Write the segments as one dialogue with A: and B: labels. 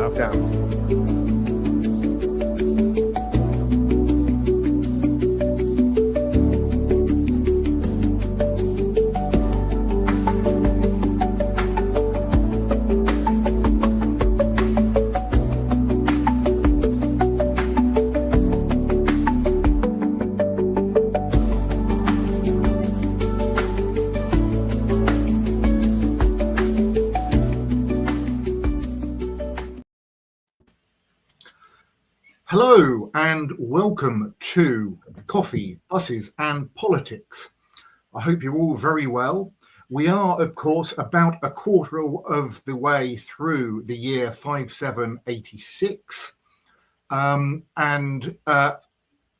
A: Down.
B: Hello and welcome to Coffee, Buses and Politics. I hope you're all very well. We are, of course, about a quarter of the way through the year 5786, and at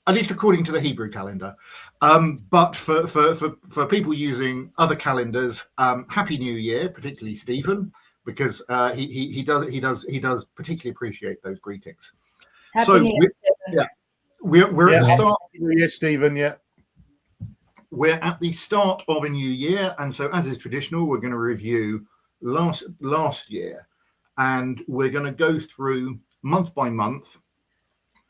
B: least according to the Hebrew calendar. But for people using other calendars, Happy New Year, particularly Stephen, because he does particularly appreciate those greetings.
C: Happy New Year,
B: yeah, we're at the start.
A: Happy New Year, Stephen. Yeah,
B: we're at the start of a new year, and so as is traditional, we're going to review last year, and we're going to go through month by month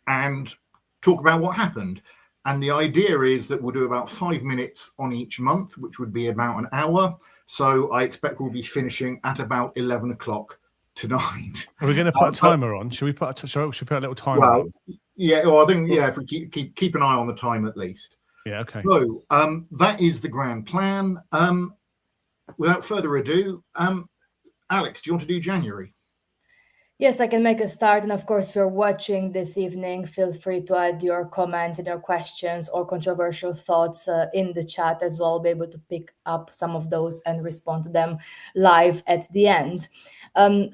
B: and talk about what happened. And the idea is that we'll do about 5 minutes on each month, which would be about an hour. So I expect we'll be finishing at about 11 o'clock tonight.
D: Are we going to put a timer on? Should we put a little timer on?
B: Yeah, well, I think, if we keep an eye on the time at least.
D: Yeah, okay.
B: So that is the grand plan. Without further ado, Alex, do you want to do January?
C: Yes, I can make a start. And of course, if you're watching this evening, feel free to add your comments and your questions or controversial thoughts in the chat as well. I'll be able to pick up some of those and respond to them live at the end.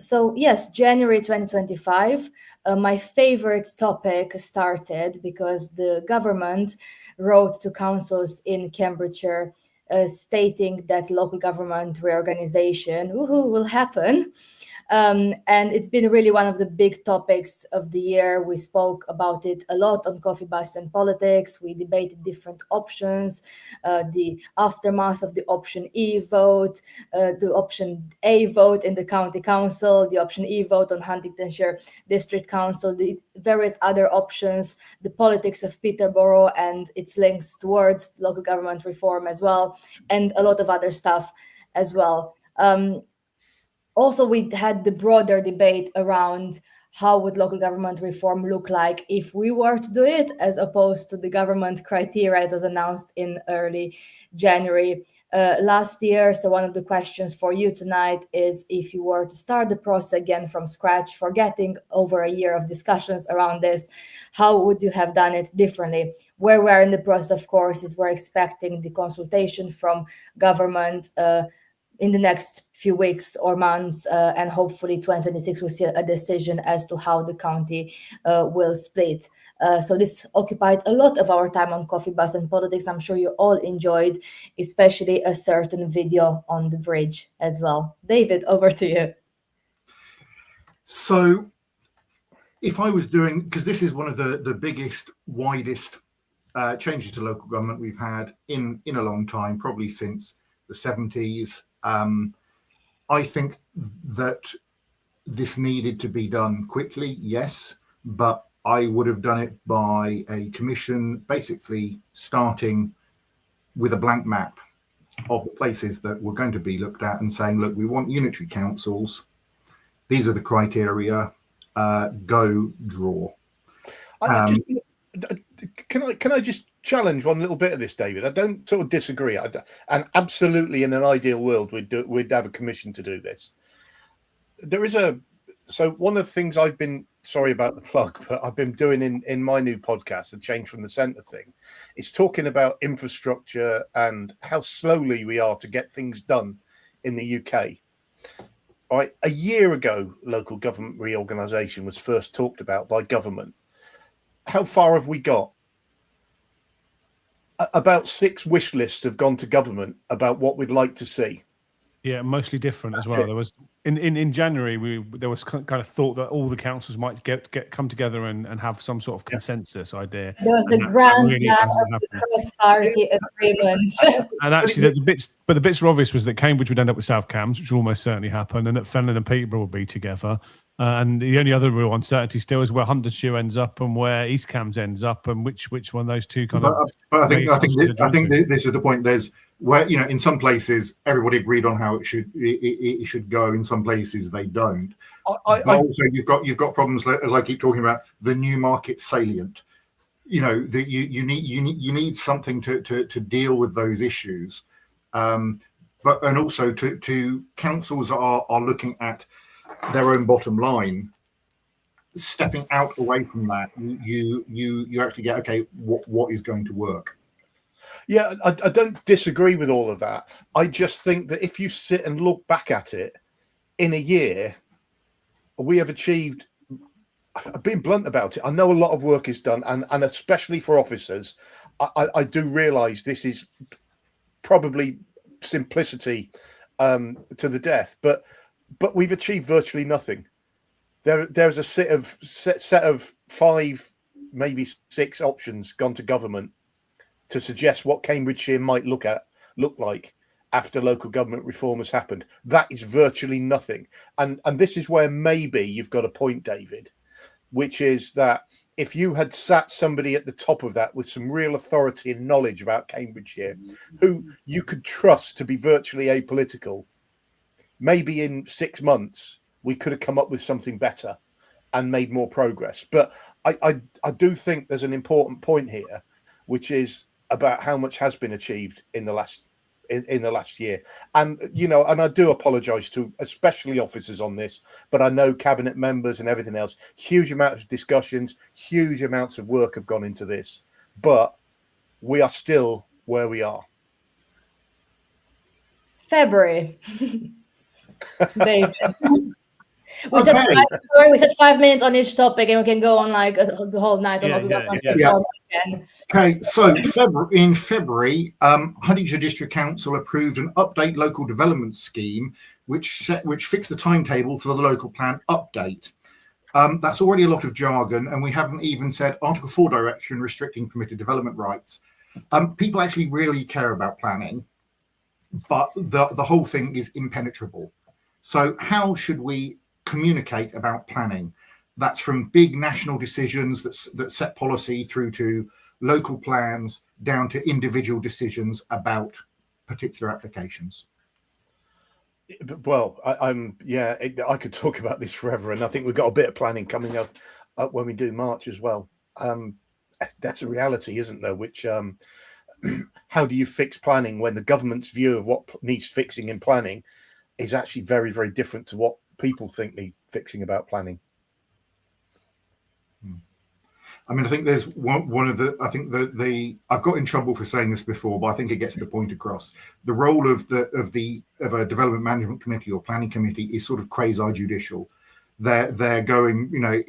C: So yes, January 2025, my favorite topic started because the government wrote to councils in Cambridgeshire stating that local government reorganization will happen. And it's been really one of the big topics of the year. We spoke about it a lot on Coffee, Bus and Politics. We debated different options, the aftermath of the option E vote, the option A vote in the county council, the option E vote on Huntingdonshire District Council, the various other options, the politics of Peterborough and its links towards local government reform as well, and a lot of other stuff as well. Also, we had the broader debate around how would local government reform look like if we were to do it, as opposed to the government criteria that was announced in early January last year. So one of the questions for you tonight is, if you were to start the process again from scratch, forgetting over a year of discussions around this, how would you have done it differently? Where we're in the process, of course, is we're expecting the consultation from government in the next few weeks or months, and hopefully 2026 we'll see a decision as to how the county will split. So this occupied a lot of our time on Coffee, Bus and Politics. I'm sure you all enjoyed, especially a certain video on the bridge as well. David, over to you.
B: So if I was doing, because this is one of the biggest, widest changes to local government we've had in a long time, probably since the 70s. I think that this needed to be done quickly, yes, but I would have done it by a commission, basically starting with a blank map of the places that were going to be looked at and saying, look, we want unitary councils. These are the criteria. Go draw.
A: Can I just challenge one little bit of this, David? I don't sort of disagree. And absolutely, in an ideal world, we'd have a commission to do this. So one of the things I've been, sorry about the plug, but I've been doing in my new podcast, the Change from the Centre thing, is talking about infrastructure and how slowly we are to get things done in the UK. Right, a year ago, local government reorganisation was first talked about by government. How far have we got? About 6 wish lists have gone to government about what we'd like to see.
D: Yeah, mostly different as well. There was in January there was kind of thought that all the councils might come together and have some sort of consensus idea.
C: There was the grand plan of the cross-party agreement.
D: And actually, the bits were obvious was that Cambridge would end up with South Cambs, which will almost certainly happen, and that Fenland and Peterborough will be together. And the only other real uncertainty still is where Huntershoe ends up and where East Cams ends up, and which one of those two kind of.
B: But I think this is the point. There's where, you know, in some places everybody agreed on how it should go. In some places they don't. Also, you've got problems, as I keep talking about, the new market salient. You know, that you need something to deal with those issues. But also to councils are looking at their own bottom line, stepping out away from that, you actually get, okay, what is going to work?
A: Yeah, I don't disagree with all of that. I just think that if you sit and look back at it in a year, we have achieved, being blunt about it, I know a lot of work is done, and especially for officers, I do realise this is probably simplicity to the death, but we've achieved virtually nothing. There's a set of 5, maybe 6 options gone to government to suggest what Cambridgeshire might look like after local government reform has happened. That is virtually nothing. And this is where maybe you've got a point, David, which is that if you had sat somebody at the top of that with some real authority and knowledge about Cambridgeshire, who you could trust to be virtually apolitical, maybe in 6 months we could have come up with something better and made more progress. But I do think there's an important point here, which is about how much has been achieved in the last year. And you know, and I do apologize to especially officers on this, but I know cabinet members and everything else, huge amounts of discussions, huge amounts of work have gone into this, but we are still where we are.
C: February. David. We said 5 minutes on each topic, and we can go on like the whole night on again.
B: Okay, so in February, Huntingdonshire District Council approved an update local development scheme, which fixed the timetable for the local plan update. That's already a lot of jargon, and we haven't even said Article 4 direction restricting permitted development rights. People actually really care about planning, but the whole thing is impenetrable. So how should we communicate about planning? That's from big national decisions that set policy through to local plans down to individual decisions about particular applications.
A: Well, I could talk about this forever, and I think we've got a bit of planning coming up when we do March as well. That's a reality, isn't there? Which how do you fix planning when the government's view of what needs fixing in planning is actually very, very different to what people think need fixing about planning?
B: I mean, I think there's one of the, I think I've got in trouble for saying this before, but I think it gets the point across. The role of a development management committee or planning committee is sort of quasi-judicial. They're going, you know,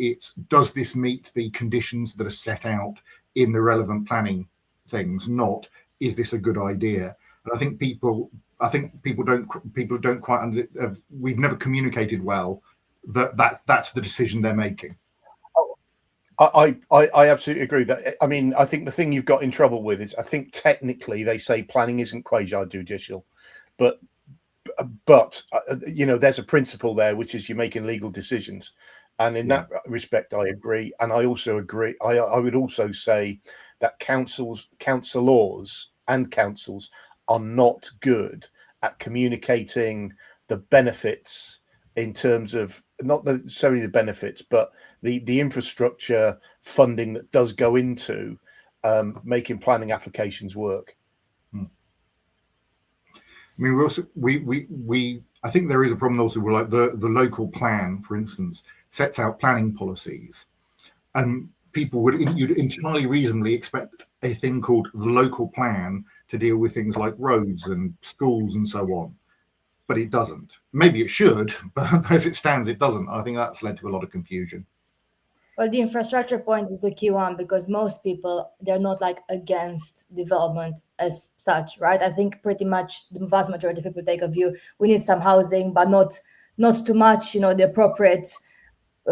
B: does this meet the conditions that are set out in the relevant planning things? Not, is this a good idea? And I think people don't quite we've never communicated well that's the decision they're making.
A: I absolutely agree that. I mean, I think the thing you've got in trouble with is, I think technically they say planning isn't quasi-judicial, but you know, there's a principle there, which is you're making legal decisions, and in that respect, I agree. And I also agree. I would also say that councils and councils are not good at communicating the benefits in terms of not necessarily the benefits, but the infrastructure funding that does go into making planning applications work.
B: I mean, I think there is a problem also with, like, the local plan, for instance, sets out planning policies, and you'd entirely reasonably expect a thing called the local plan to deal with things like roads and schools and so on, but it doesn't. Maybe it should, but as it stands, it doesn't. I think that's led to a lot of confusion.
C: Well, the infrastructure point is the key one, because most people, they're not like against development as such, right? I think pretty much the vast majority of people take a view, we need some housing, but not too much, you know, the appropriate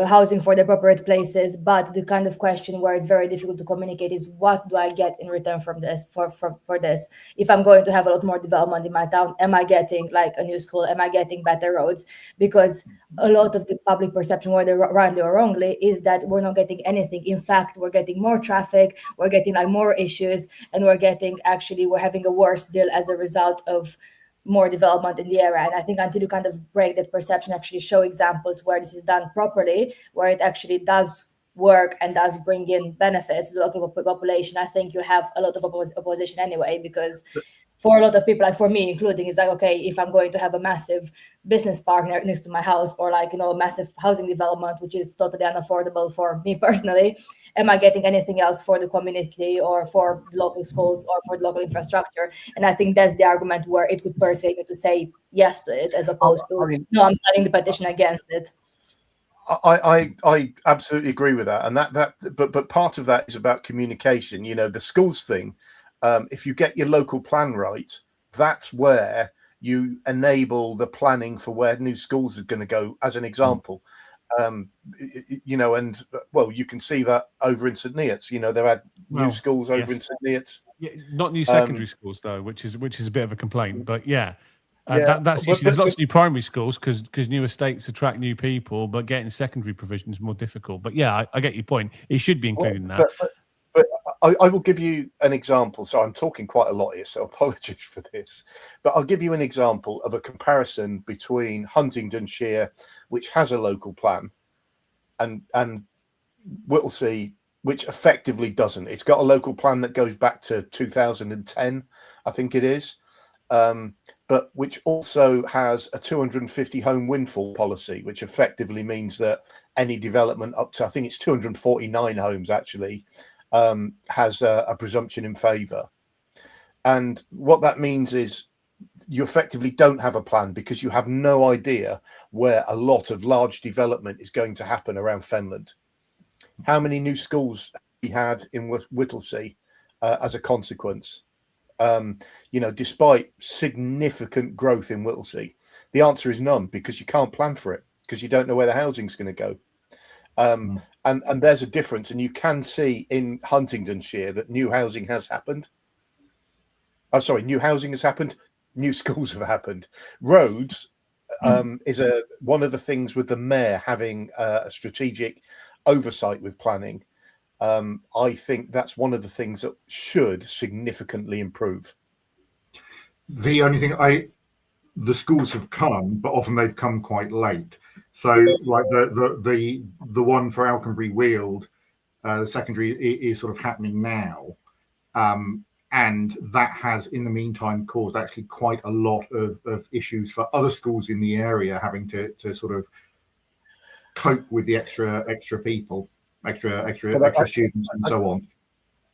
C: housing for the appropriate places. But the kind of question where it's very difficult to communicate is, what do I get in return from this for this? If I'm going to have a lot more development in my town, am I getting like a new school? Am I getting better roads? Because a lot of the public perception, whether rightly or wrongly, is that we're not getting anything. In fact, we're getting more traffic, we're getting like more issues, and we're having a worse deal as a result of more development in the area. And I think until you kind of break that perception, actually show examples where this is done properly, where it actually does work and does bring in benefits to the local population, I think you'll have a lot of opposition anyway, because for a lot of people, like for me including, it's like, okay, if I'm going to have a massive business park next to my house, or like, a massive housing development, which is totally unaffordable for me personally, am I getting anything else for the community or for local schools or for the local infrastructure? And I think that's the argument where it would persuade me to say yes to it, as opposed to, no, I'm signing the petition against it.
A: I absolutely agree with that, and but part of that is about communication. The schools thing. If you get your local plan right, that's where you enable the planning for where new schools are going to go. As an example, and well, you can see that over in St Neots. They've had new schools over in St Neots.
D: Yeah, not new secondary schools though, which is a bit of a complaint. But that's there's lots of new primary schools because new estates attract new people, but getting secondary provision is more difficult. But I get your point. It should be included in that.
A: But I will give you an example. So I'm talking quite a lot here, so apologies for this. But I'll give you an example of a comparison between Huntingdonshire, which has a local plan, and Whittlesea, which effectively doesn't. It's got a local plan that goes back to 2010, I think it is, but which also has a 250 home windfall policy, which effectively means that any development up to, I think it's 249 homes actually, has a presumption in favour. And what that means is you effectively don't have a plan, because you have no idea where a lot of large development is going to happen around Fenland. How many new schools have we had in Whittlesea as a consequence? Despite significant growth in Whittlesea, the answer is none, because you can't plan for it, because you don't know where the housing's going to go. And there's a difference, and you can see in Huntingdonshire that new housing has happened. New housing has happened. New schools have happened. Roads is one of the things with the mayor having a strategic oversight with planning. I think that's one of the things that should significantly improve.
B: The only thing the schools have come, but often they've come quite late. So, like the one for Alconbury Weald, the secondary is sort of happening now, and that has, in the meantime, caused actually quite a lot of issues for other schools in the area, having to sort of cope with the extra people, extra students, and so on.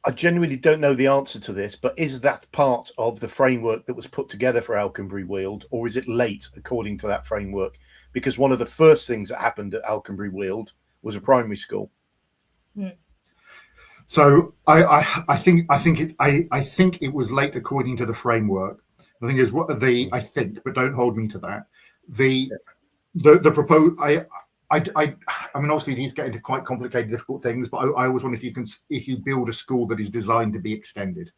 A: I genuinely don't know the answer to this, but is that part of the framework that was put together for Alconbury Weald, or is it late according to that framework? Because one of the first things that happened at Alconbury Weald was a primary school.
B: So I think it was late according to the framework. The thing is, I think, but don't hold me to that. The proposed. I mean, obviously these get into quite complicated, difficult things, but I always wonder if you build a school that is designed to be extended,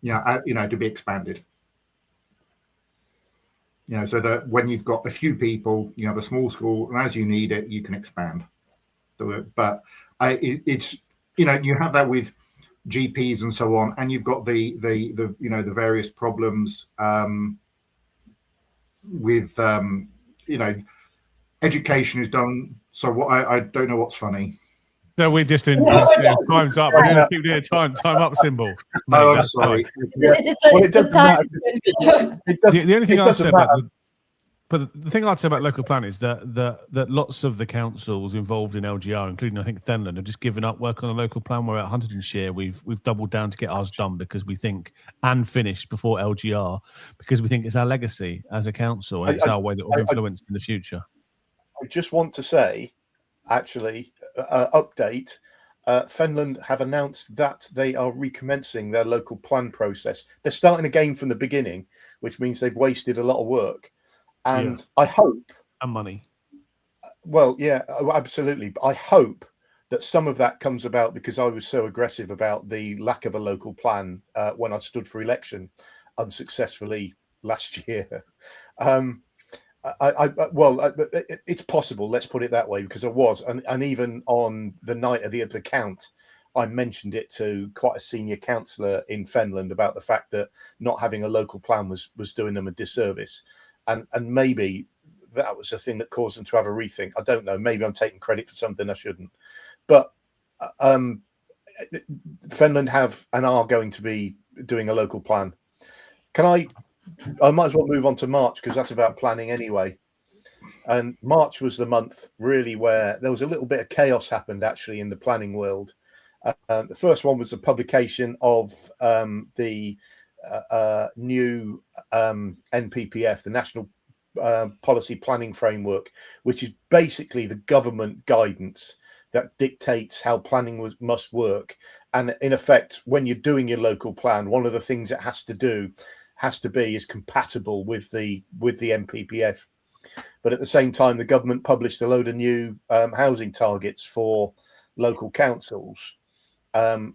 B: to be expanded, so that when you've got a few people, you have a small school, and as you need it, you can expand. But it's you have that with GPs and so on, and you've got the various problems with education is done. So what I don't know what's funny.
D: No, we're just in time's up. We're going to keep doing time up symbol. Mate,
B: oh, I'm sorry.
A: It doesn't matter.
D: The only thing I'd say the thing I'd say about local plan is that lots of the councils involved in LGR, including I think Fenland, have just given up work on a local plan. Where at Huntingdonshire we've doubled down to get ours done because we think, and finished before LGR, because we think it's our legacy as a council and it's our way that will influence in the future.
A: I just want to say, actually, update. Fenland have announced that they are recommencing their local plan process. They're starting again from the beginning, which means they've wasted a lot of work. And I hope,
D: and money.
A: Well, yeah, absolutely. I hope that some of that comes about because I was so aggressive about the lack of a local plan when I stood for election unsuccessfully last year. It's possible. Let's put it that way, because I was, and even on the night of the count, I mentioned it to quite a senior councillor in Fenland about the fact that not having a local plan was doing them a disservice, and maybe that was the thing that caused them to have a rethink. I don't know. Maybe I'm taking credit for something I shouldn't, but Fenland have and are going to be doing a local plan. I might as well move on to March because that's about planning anyway. And March was the month really where there was a little bit of chaos happened actually in the planning world. The first one was the publication of the new NPPF, the National Policy Planning Framework, which is basically the government guidance that dictates how planning must work. And in effect, when you're doing your local plan, one of the things it has to be is compatible with the NPPF. But at the same time, the government published a load of new housing targets for local councils,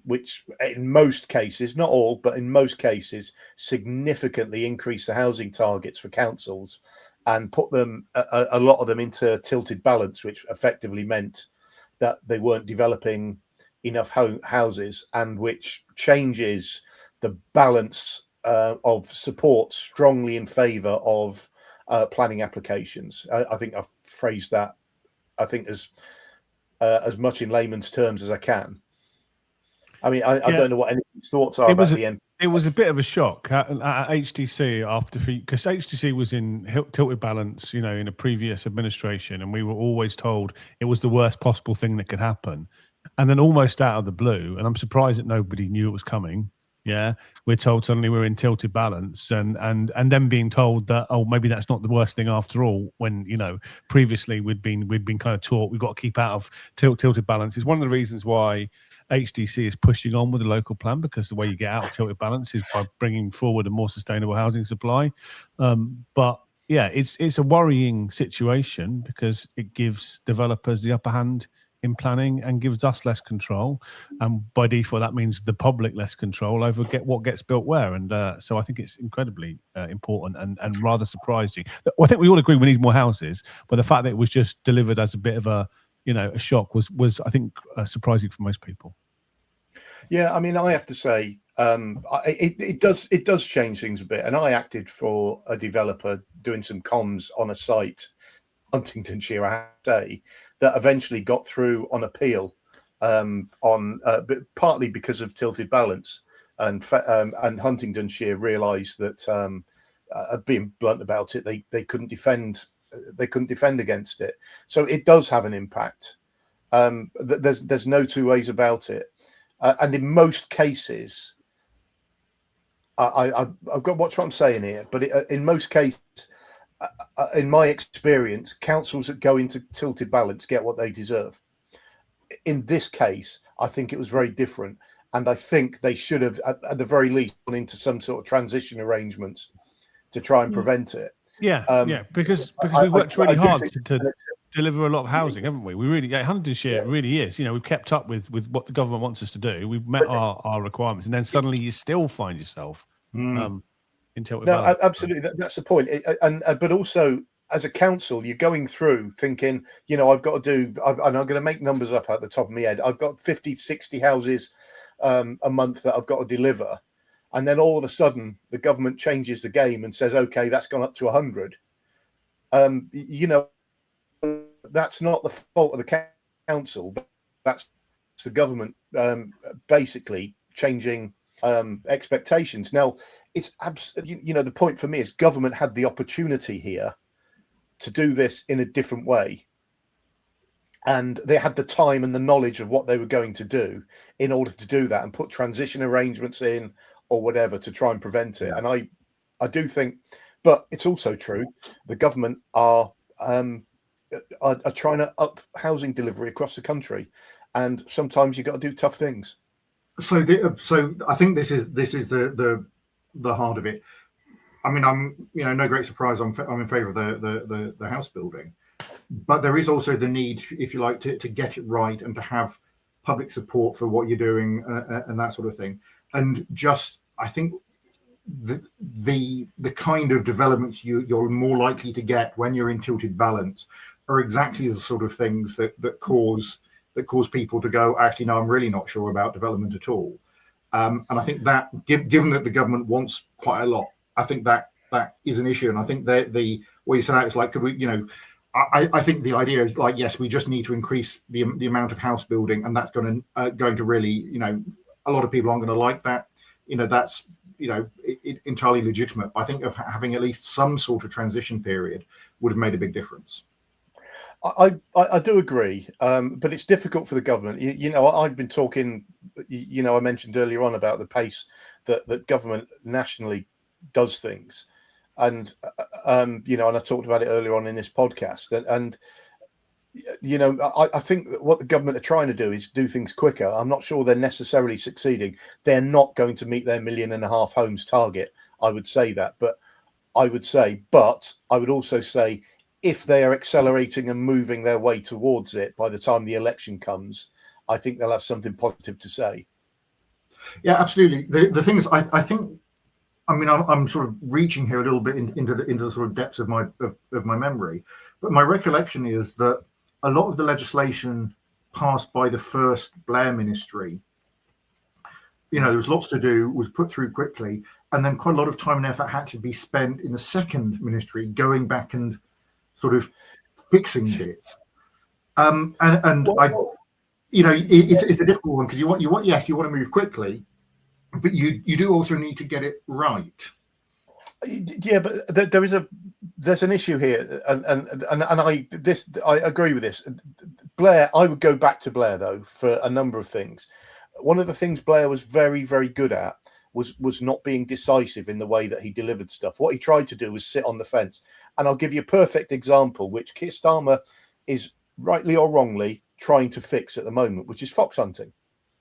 A: which in most cases, not all, but in most cases, significantly increased the housing targets for councils and put them, a lot of them, into tilted balance, which effectively meant that they weren't developing enough houses, and which changes the balance of support strongly in favour of planning applications. I think I've phrased that, I think, as much in layman's terms as I can. I mean, I don't know what anyone's thoughts are about the end.
D: It was a bit of a shock at HTC because HTC was in tilted balance, in a previous administration, and we were always told it was the worst possible thing that could happen. And then almost out of the blue, and I'm surprised that nobody knew it was coming. Yeah, we're told suddenly we're in tilted balance, and then being told that, oh, maybe that's not the worst thing after all. When previously we'd been kind of taught we've got to keep out of tilted balance. Is one of the reasons why HDC is pushing on with a local plan, because the way you get out of tilted balance is by bringing forward a more sustainable housing supply. But yeah, it's a worrying situation because it gives developers the upper hand in planning and gives us less control, and by default that means the public less control over what gets built where. And so I think it's incredibly important and rather surprising. I think we all agree we need more houses, but the fact that it was just delivered as a bit of a shock was I think surprising for most people.
A: Yeah, I mean, I have to say, it does change things a bit. And I acted for a developer doing some comms on a site, Huntingdonshire, I have to say, that eventually got through on appeal, but partly because of tilted balance, and Huntingdonshire realised that, being blunt about it, they couldn't defend. They couldn't defend against it. So it does have an impact. There's no two ways about it. And in most cases, I've got watch what I'm saying here, but in most cases, in my experience, councils that go into tilted balance get what they deserve. In this case, I think it was very different, and I think they should have, at the very least, gone into some sort of transition arrangements to try and prevent it.
D: Because we worked really hard to deliver a lot of housing, haven't we? We really, Huntingdonshire really is. We've kept up with what the government wants us to do. We've met our requirements, and then suddenly you still find yourself in tilted balance.
A: Absolutely, that's the point. But also, as a council, you're going through thinking, I've got to do, and I'm going to make numbers up at the top of my head. I've got 50, 60 houses a month that I've got to deliver. And then all of a sudden, the government changes the game and says, okay, that's gone up to 100. That's not the fault of the council. That's the government basically changing expectations. Now, it's the point for me is government had the opportunity here to do this in a different way. And they had the time and the knowledge of what they were going to do in order to do that and put transition arrangements in or whatever to try and prevent it. And I do think, but it's also true, the government are trying to up housing delivery across the country, and sometimes you've got to do tough things.
B: So I think this is the heart of it. I mean, I'm no great surprise. I'm in favour of the house building. but there is also the need, if you like, to get it right and to have public support for what you're doing and that sort of thing. And just, I think the kind of developments you're more likely to get when you're in tilted balance are exactly the sort of things that cause people to go, actually, no, I'm really not sure about development at all. And I think that, given that the government wants quite a lot, I think that is an issue. And I think that what you said out is like, could we, I think the idea is like, yes, we just need to increase the amount of house building, and that's going to really, a lot of people aren't going to like that. That's entirely legitimate. I think of having at least some sort of transition period would have made a big difference.
A: I do agree, but it's difficult for the government. I've been talking. I mentioned earlier on about the pace that government nationally does things, and and I talked about it earlier on in this podcast. And I think that what the government are trying to do is do things quicker. I'm not sure they're necessarily succeeding. They're not going to meet their 1.5 million homes target. I would say that, but I would also say, if they are accelerating and moving their way towards it by the time the election comes, I think they'll have something positive to say.
B: Yeah, absolutely. The thing is, I think, I'm sort of reaching here a little bit into the sort of depths of my memory, but my recollection is that a lot of the legislation passed by the first Blair ministry, there was lots to do, was put through quickly, and then quite a lot of time and effort had to be spent in the second ministry going back and sort of fixing bits. It's a difficult one, because you want to move quickly, but you do also need to get it right.
A: Yeah, but there's an issue here, and I agree with this. Blair, I would go back to Blair though for a number of things. One of the things Blair was very, very good at was not being decisive in the way that he delivered stuff. What he tried to do was sit on the fence. And I'll give you a perfect example, which Keir Starmer is rightly or wrongly trying to fix at the moment, which is fox hunting.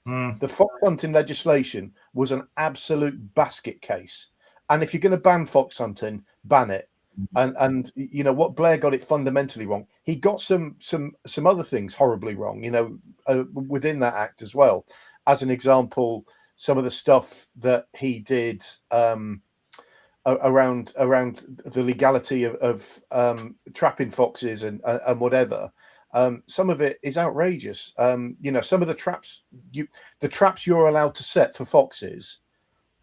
A: The fox hunting legislation was an absolute basket case. And if you're going to ban fox hunting, ban it. And what Blair got it fundamentally wrong. He got some other things horribly wrong, within that act as well. As an example, some of the stuff that he did around the legality of trapping foxes and whatever. Some of it is outrageous. Some of the traps you're allowed to set for foxes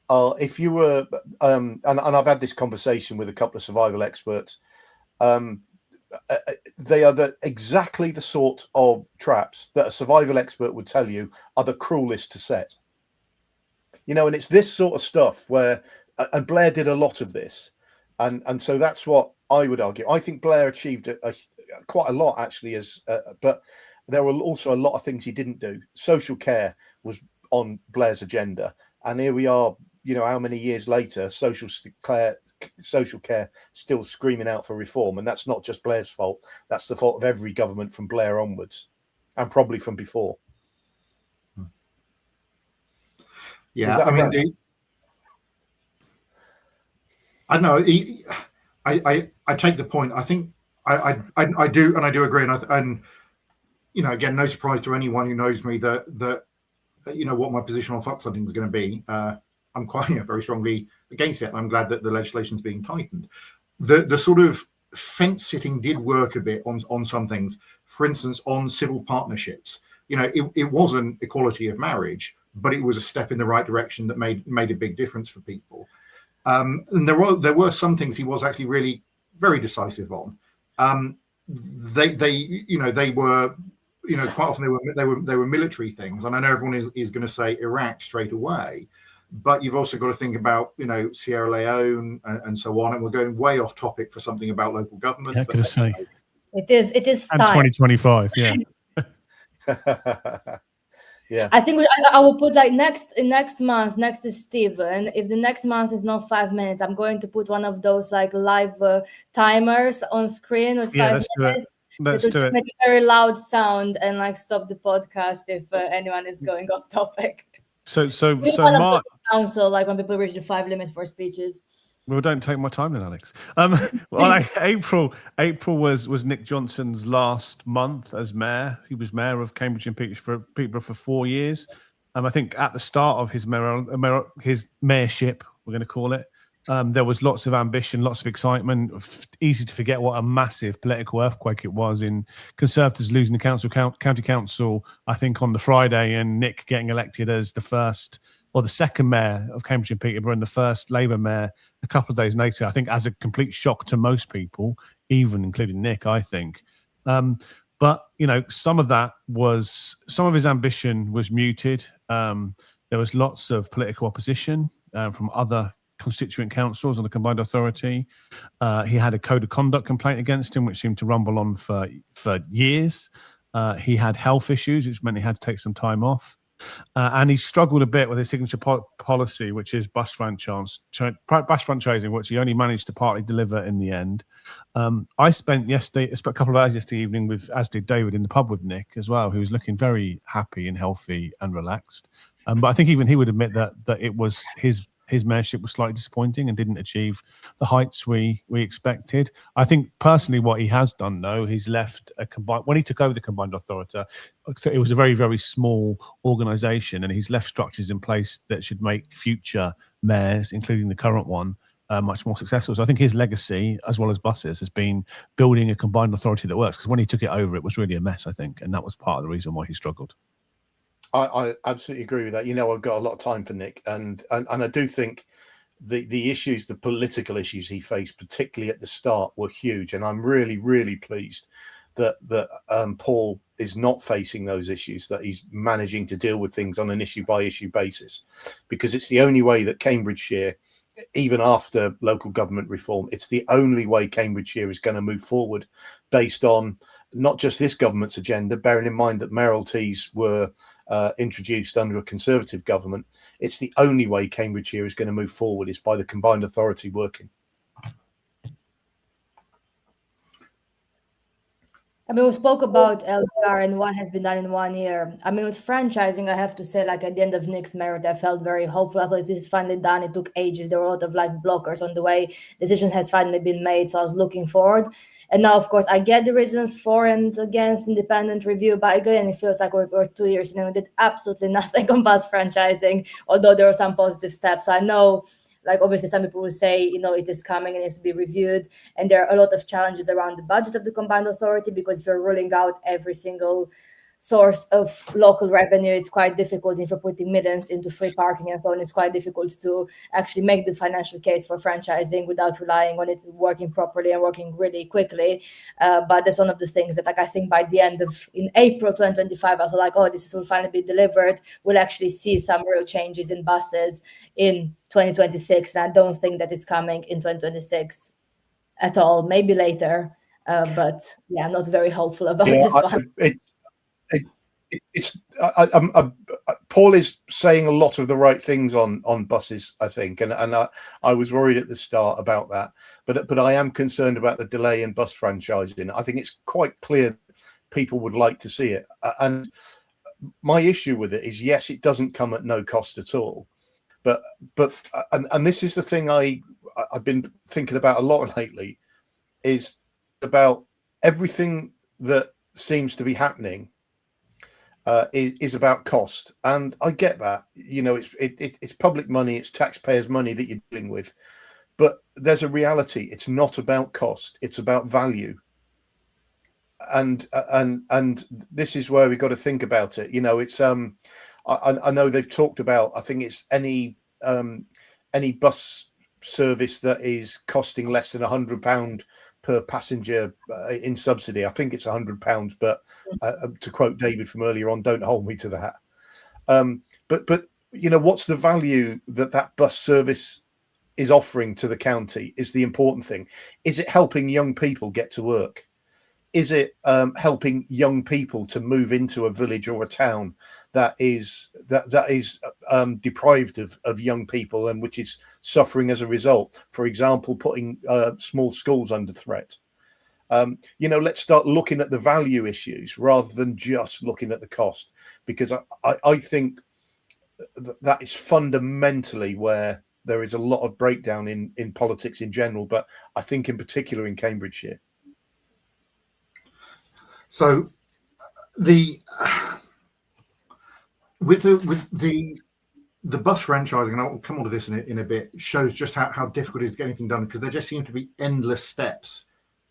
A: are, if you were, and I've had this conversation with a couple of survival experts, they are exactly the sort of traps that a survival expert would tell you are the cruelest to set. And it's this sort of stuff where, and Blair did a lot of this, and so that's what I would argue. I think Blair achieved quite a lot, actually, but there were also a lot of things he didn't do. Social care was on Blair's agenda, and here we are, how many years later, social care still screaming out for reform, and that's not just Blair's fault. That's the fault of every government from Blair onwards, and probably from before.
B: Yeah, I mean, I don't know. I take the point. I think I do, and I do agree. And again, no surprise to anyone who knows me that what my position on fox hunting is going to be. I'm quite very strongly against it, and I'm glad that the legislation is being tightened. The sort of fence sitting did work a bit on some things. For instance, on civil partnerships, it wasn't equality of marriage, but it was a step in the right direction that made a big difference for people. And there were some things he was actually really very decisive on. They were, quite often they were military things, and I know everyone is going to say Iraq straight away, but you've also got to think about Sierra Leone and so on. And we're going way off topic for something about local government.
D: Yeah, could I say
C: it is
D: and 2025, yeah.
A: Yeah,
C: I think I will put like next month, next to Stephen. If the next month is not 5 minutes, I'm going to put one of those like live timers on screen with 5 minutes.
D: Let's do it.
C: Make a very loud sound and like stop the podcast if anyone is going off topic.
D: So
C: Mark, council, like when people reach the 5 limit for speeches.
D: Well, don't take my time then, Alex. Well, April was Nick Johnson's last month as mayor. He was mayor of Cambridge and Peterborough for 4 years. I think at the start of his mayorship, we're going to call it, there was lots of ambition, lots of excitement. Easy to forget what a massive political earthquake it was in Conservatives losing the county council, I think, on the Friday, and Nick getting elected as the first or the second mayor of Cambridge and Peterborough and the first Labour mayor a couple of days later, I think, as a complete shock to most people, even including Nick, I think. But, some of his ambition was muted. There was lots of political opposition from other constituent councils on the combined authority. He had a code of conduct complaint against him, which seemed to rumble on for years. He had health issues, which meant he had to take some time off. And he struggled a bit with his signature policy, which is bus franchising, which he only managed to partly deliver in the end. I spent a couple of hours yesterday evening as did David, in the pub with Nick as well, who was looking very happy and healthy and relaxed. But I think even he would admit that it was his mayorship was slightly disappointing and didn't achieve the heights we expected. I think personally what he has done, though, he's left when he took over the combined authority, it was a very, very small organisation, and he's left structures in place that should make future mayors, including the current one, much more successful. So I think his legacy, as well as buses, has been building a combined authority that works, because when he took it over, it was really a mess, I think, and that was part of the reason why he struggled.
A: I absolutely agree with that. I've got a lot of time for Nick, and I do think the issues, the political issues he faced, particularly at the start, were huge. And I'm really, really pleased that Paul is not facing those issues, that he's managing to deal with things on an issue by issue basis, because it's the only way that Cambridgeshire, even after local government reform, it's the only way Cambridgeshire is going to move forward, based on not just this government's agenda, bearing in mind that mayoralties were introduced under a Conservative government. It's the only way Cambridgeshire is going to move forward is by the combined authority working.
C: We spoke about LGR and what has been done in 1 year. With franchising, I have to say, at the end of Nick's merit, I felt very hopeful. I thought this is finally done. It took ages. There were a lot of blockers on the way. Decision has finally been made, so I was looking forward. And now, of course, I get the reasons for and against independent review, but again, it feels like we're 2 years and we did absolutely nothing on bus franchising, although there were some positive steps. So I know, obviously some people will say, it is coming and it needs to be reviewed. And there are a lot of challenges around the budget of the combined authority, because if you're ruling out every single source of local revenue, it's quite difficult. If you're putting millions into free parking and so on, it's quite difficult to actually make the financial case for franchising without relying on it working properly and working really quickly. But that's one of the things that I think by the end of, in April 2025, I thought, this will finally be delivered. We'll actually see some real changes in buses in 2026. And I don't think that it's coming in 2026 at all, maybe later. But yeah, I'm not very hopeful about this one.
A: Paul is saying a lot of the right things on buses, I think, and I was worried at the start about that, but I am concerned about the delay in bus franchising. I think it's quite clear people would like to see it, and my issue with it is, yes, it doesn't come at no cost at all, but this is the thing I've been thinking about a lot lately, is about everything that seems to be happening is about cost, and I get that. It's public money, it's taxpayers' money that you're dealing with, but there's a reality. It's not about cost; it's about value, and this is where we've got to think about it. It's I know they've talked about. I think it's any bus service that is costing less than £100 per passenger in subsidy. I think it's £100, but to quote David from earlier on, don't hold me to that. But what's the value that bus service is offering to the county is the important thing. Is it helping young people get to work? Is it helping young people to move into a village or a town that is deprived of young people and which is suffering as a result? For example, putting small schools under threat. Let's start looking at the value issues rather than just looking at the cost, because I think that is fundamentally where there is a lot of breakdown in politics in general, but I think in particular in Cambridgeshire.
B: So with the bus franchising, and I'll come on to this in a bit, shows just how difficult it is to get anything done, because there just seem to be endless steps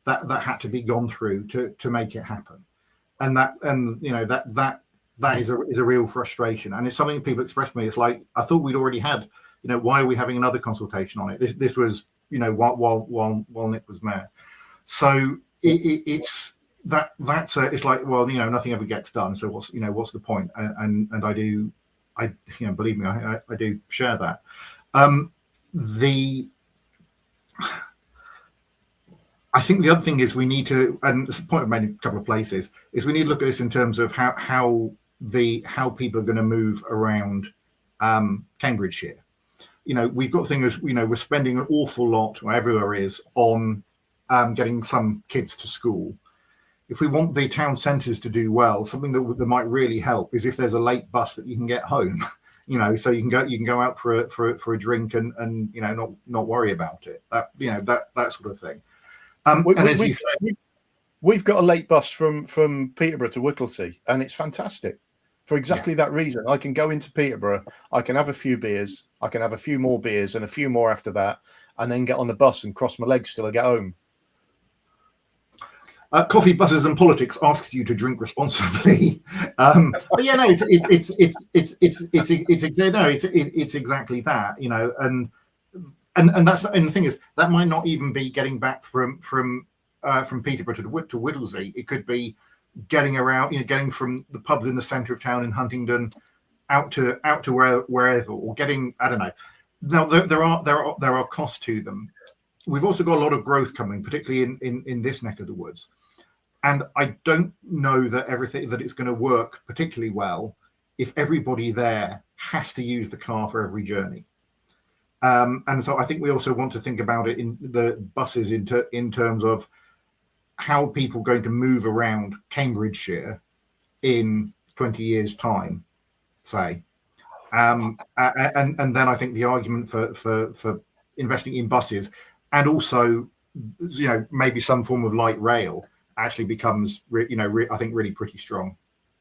B: that had to be gone through to make it happen, and that is a real frustration, and it's something people express to me. It's like, I thought we'd already had, why are we having another consultation on it? This was while Nick was mayor. So it's it's like, well, nothing ever gets done, so what's the point? And I believe me, I do share that. I think the other thing is we need to, and it's a point I've made in a couple of places, is we need to look at this in terms of how people are going to move around Cambridgeshire. We've got things, we're spending an awful lot, where everywhere is, on getting some kids to school. If we want the town centres to do well, something that might really help is if there's a late bus that you can get home, so you can go out for a drink and not worry about it. That sort of thing.
A: We've got a late bus from Peterborough to Whittlesea, and it's fantastic for exactly that reason. I can go into Peterborough, I can have a few beers, I can have a few more beers and a few more after that, and then get on the bus and cross my legs till I get home.
B: Coffee, Buses and Politics asks you to drink responsibly, but yeah, no, it's exactly that, and that's, and the thing is, that might not even be getting back from Peterborough to Whittlesea. It could be getting around, getting from the pubs in the centre of town in Huntingdon out to wherever, or getting, I don't know. Now there are costs to them. We've also got a lot of growth coming, particularly in this neck of the woods. And I don't know that it's going to work particularly well if everybody there has to use the car for every journey. And so I think we also want to think about it in the buses in terms of how people are going to move around Cambridgeshire in 20 years' time, say. And then I think the argument for investing in buses, and also maybe some form of light rail, actually becomes I think really pretty strong.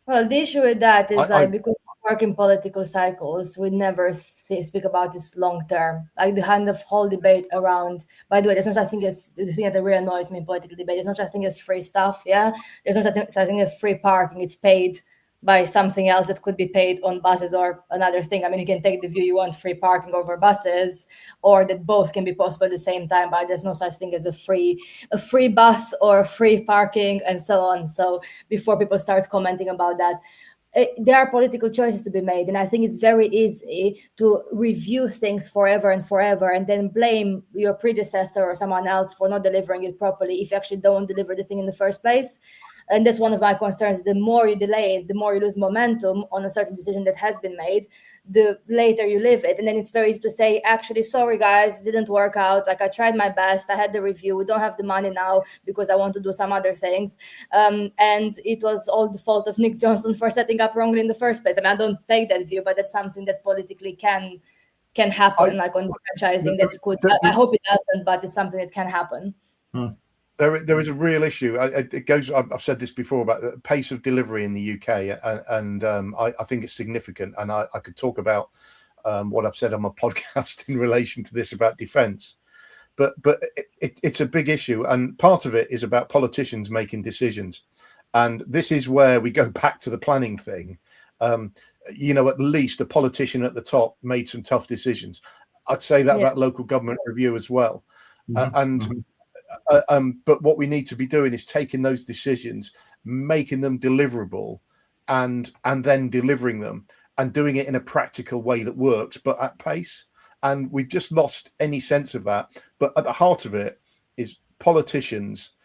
C: Well, the issue with that is because we work in political cycles, we never speak about this long term. Like the kind of whole debate around, by the way, there's no such thing as, the thing that really annoys me in political debate, there's no such thing as free stuff, yeah? There's no such thing as free parking. It's paid by something else that could be paid on buses or another thing. I mean, you can take the view you want free parking over buses, or that both can be possible at the same time, but there's no such thing as a free bus or free parking and so on. So before people start commenting about that, there are political choices to be made. And I think it's very easy to review things forever and then blame your predecessor or someone else for not delivering it properly if you actually don't deliver the thing in the first place. And that's one of my concerns. The more you delay it, the more you lose momentum on a certain decision that has been made, the later you live it. And then it's very easy to say, actually, sorry, guys, it didn't work out. Like, I tried my best. I had the review. We don't have the money now because I want to do some other things. And it was all the fault of Nick Johnson for setting up wrongly in the first place. I mean, I don't take that view, but that's something that politically can happen, like on franchising. That's good. I hope it doesn't, but it's something that can happen.
A: There is a real issue. It goes. I've said this before about the pace of delivery in the UK, and I think it's significant. And I could talk about what I've said on my podcast in relation to this about defence, but it's a big issue, and part of it is about politicians making decisions, and this is where we go back to the planning thing. At least a politician at the top made some tough decisions. I'd say that about local government review as well, but what we need to be doing is taking those decisions, making them deliverable, and then delivering them and doing it in a practical way that works, but at pace. And we've just lost any sense of that. But at the heart of it is politicians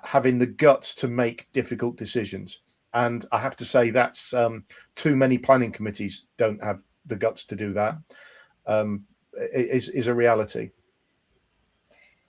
A: having the guts to make difficult decisions. And I have to say that's too many planning committees don't have the guts to do that. Is a reality.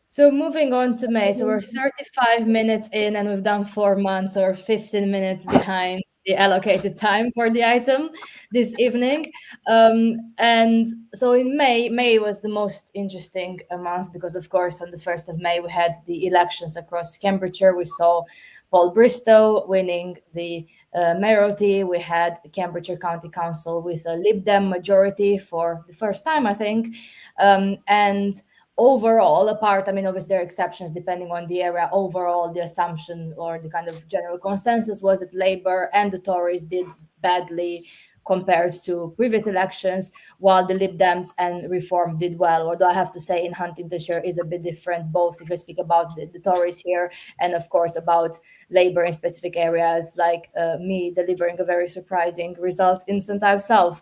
C: So moving on to May, so we're 35 minutes in and we've done 4 months, or 15 minutes behind the allocated time for the item this evening. And so in May was the most interesting month because, of course, on the 1st of May, we had the elections across Cambridgeshire. We saw Paul Bristow winning the mayoralty. We had Cambridgeshire County Council with a Lib Dem majority for the first time, I think. And overall, apart, I mean, obviously there are exceptions depending on the area. Overall, the assumption or the kind of general consensus was that Labour and the Tories did badly compared to previous elections, while the Lib Dems and Reform did well. Although I have to say in Huntingdonshire is a bit different, both if I speak about the Tories here and of course about Labour in specific areas, like me delivering a very surprising result in St. Ives South.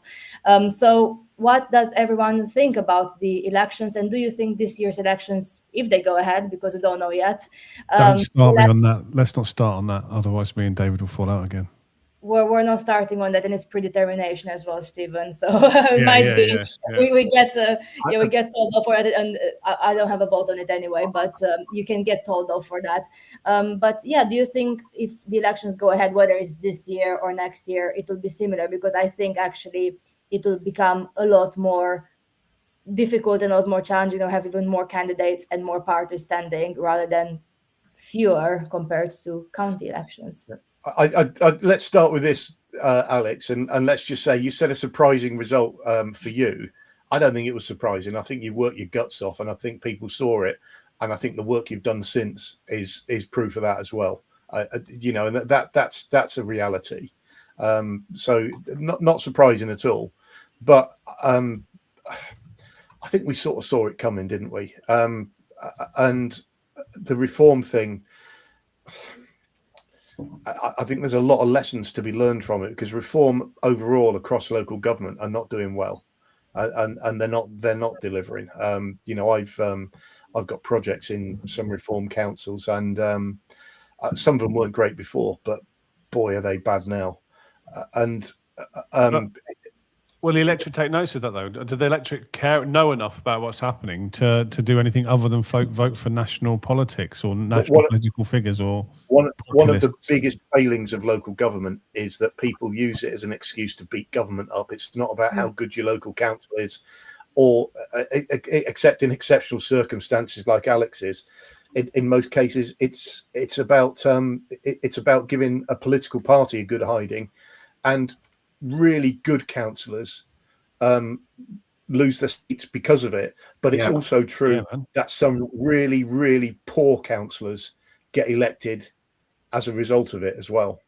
C: So what does everyone think about the elections? And do you think this year's elections, if they go ahead, because we don't know yet.
D: Don't start me on that. Let's not start on that. Otherwise me and David will fall out again.
C: We're not starting on that, and it's predetermination as well, Stephen. So it might be we get told off for it, and I don't have a vote on it anyway. But you can get told off for that. But yeah, do you think if the elections go ahead, whether it's this year or next year, it will be similar? Because I think actually it will become a lot more difficult and a lot more challenging, or have even more candidates and more parties standing rather than fewer compared to county elections.
A: Let's start with this, Alex, and let's just say you said a surprising result for you. I don't think it was surprising. I think you worked your guts off, and I think people saw it, and I think the work you've done since is proof of that as well. And that's a reality. So not surprising at all, but I think we sort of saw it coming, didn't we? And the Reform thing. I think there's a lot of lessons to be learned from it, because Reform overall across local government are not doing well, and they're not delivering. I've got projects in some Reform councils, and some of them weren't great before, but boy, are they bad now.
D: Will the electorate take notice of that, though? Do the electorate know enough about what's happening to do anything other than vote for national politics or national political figures? Or
A: one of the biggest failings of local government is that people use it as an excuse to beat government up. It's not about how good your local council is, or except in exceptional circumstances like Alex's. In most cases, it's about giving a political party a good hiding, and really good councillors lose their seats because of it. But it's also true that some really, really poor councillors get elected as a result of it as well.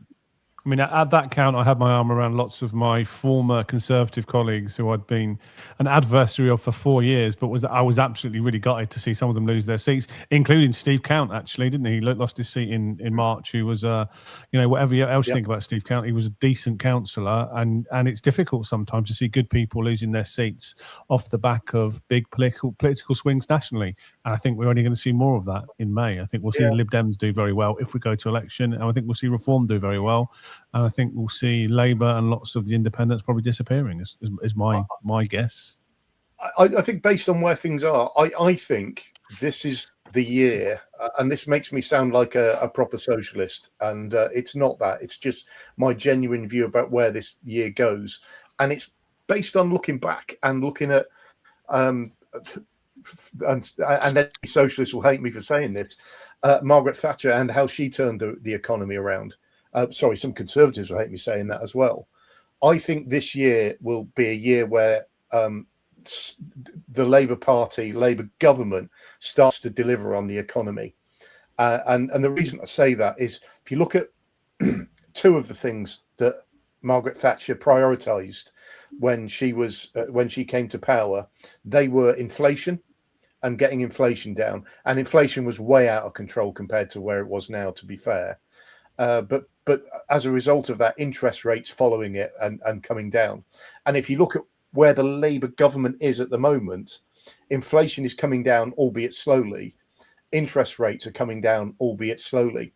D: I mean, at that count, I had my arm around lots of my former Conservative colleagues who I'd been an adversary of for 4 years, but I was absolutely really gutted to see some of them lose their seats, including Steve Count, actually, didn't he? He lost his seat in March, who was, whatever else you think about Steve Count, he was a decent councillor, and it's difficult sometimes to see good people losing their seats off the back of big political swings nationally. And I think we're only going to see more of that in May. I think we'll see the Lib Dems do very well if we go to election, and I think we'll see Reform do very well. And I think we'll see Labour and lots of the independents probably disappearing, is my guess.
A: I think based on where things are, I think this is the year, and this makes me sound like a proper socialist, and it's not that. It's just my genuine view about where this year goes. And it's based on looking back and looking at, and any socialists will hate me for saying this, Margaret Thatcher and how she turned the economy around. Some Conservatives will hate me saying that as well. I think this year will be a year where the Labour Party, Labour government starts to deliver on the economy. And the reason I say that is if you look at two of the things that Margaret Thatcher prioritised when she came to power, they were inflation and getting inflation down. And inflation was way out of control compared to where it was now, to be fair. But as a result of that, interest rates following it and coming down. And if you look at where the Labour government is at the moment, inflation is coming down, albeit slowly. Interest rates are coming down, albeit slowly.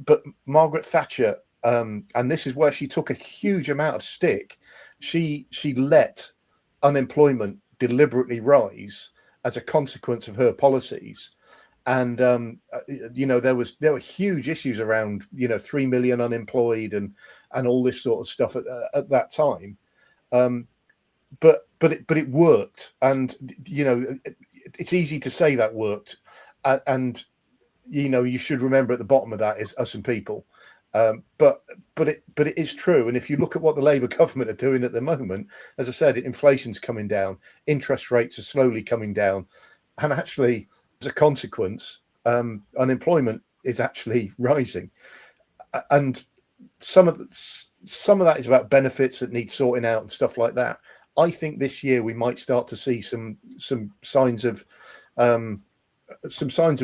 A: But Margaret Thatcher, and this is where she took a huge amount of stick, she let unemployment deliberately rise as a consequence of her policies. And there were huge issues around 3 million unemployed, and and all this sort of stuff at that time. But it worked, and it's easy to say that worked, and you should remember at the bottom of that is us and people. But it is true, and if you look at what the Labour government are doing at the moment, as I said, inflation's coming down, interest rates are slowly coming down, and actually, as a consequence, unemployment is actually rising, and some of that is about benefits that need sorting out and stuff like that. I think this year we might start to see some signs of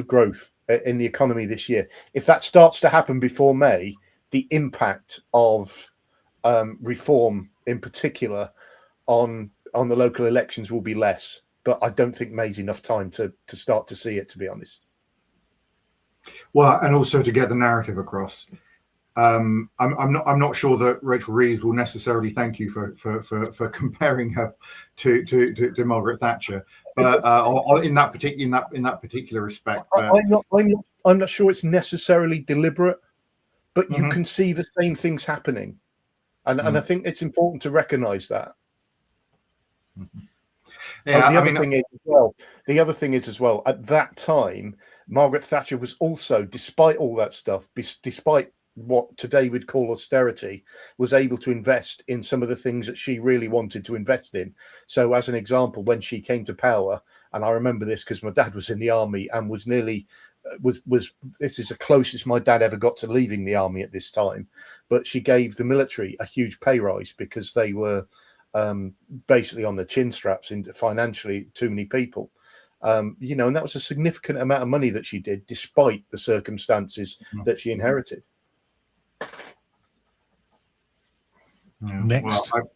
A: growth in the economy this year. If that starts to happen before May, the impact of reform, in particular, on the local elections will be less. But I don't think May's enough time to start to see it, to be honest.
B: Well, and also to get the narrative across. I'm not sure that Rachel Reeves will necessarily thank you for comparing her to Margaret Thatcher, but in that particular respect.
A: I'm not sure it's necessarily deliberate, but you can see the same things happening, and I think it's important to recognise that.
B: Yeah,
A: the other thing is as well. At that time, Margaret Thatcher was also, despite all that stuff, despite what today we'd call austerity, was able to invest in some of the things that she really wanted to invest in. So as an example, when she came to power, and I remember this because my dad was in the army and was nearly this is the closest my dad ever got to leaving the army at this time, but she gave the military a huge pay rise because they were basically on the chin straps into financially too many people. And that was a significant amount of money that she did despite the circumstances that she inherited.
D: Next.
B: Well,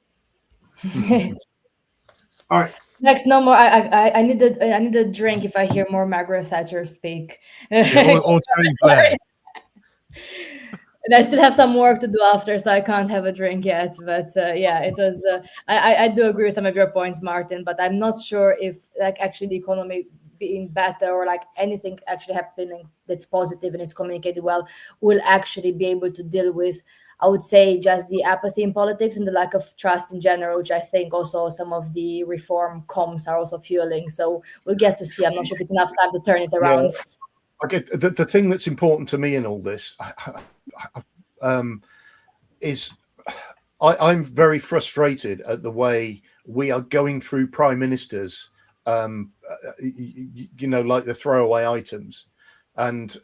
B: all right.
C: Next, no more. I need a drink if I hear more Margaret Thatcher speak.
D: Yeah, or Tony Blair.
C: And I still have some work to do after, so I can't have a drink yet. But yeah, it was. I do agree with some of your points, Martin. But I'm not sure if actually the economy being better or anything actually happening that's positive and it's communicated well will actually be able to deal with, I would say, just the apathy in politics and the lack of trust in general, which I think also some of the reform comms are also fueling. So we'll get to see. I'm not sure if it's enough time to turn it around.
A: Yeah. I get the thing that's important to me in all this is I'm very frustrated at the way we are going through prime ministers, like the throwaway items, and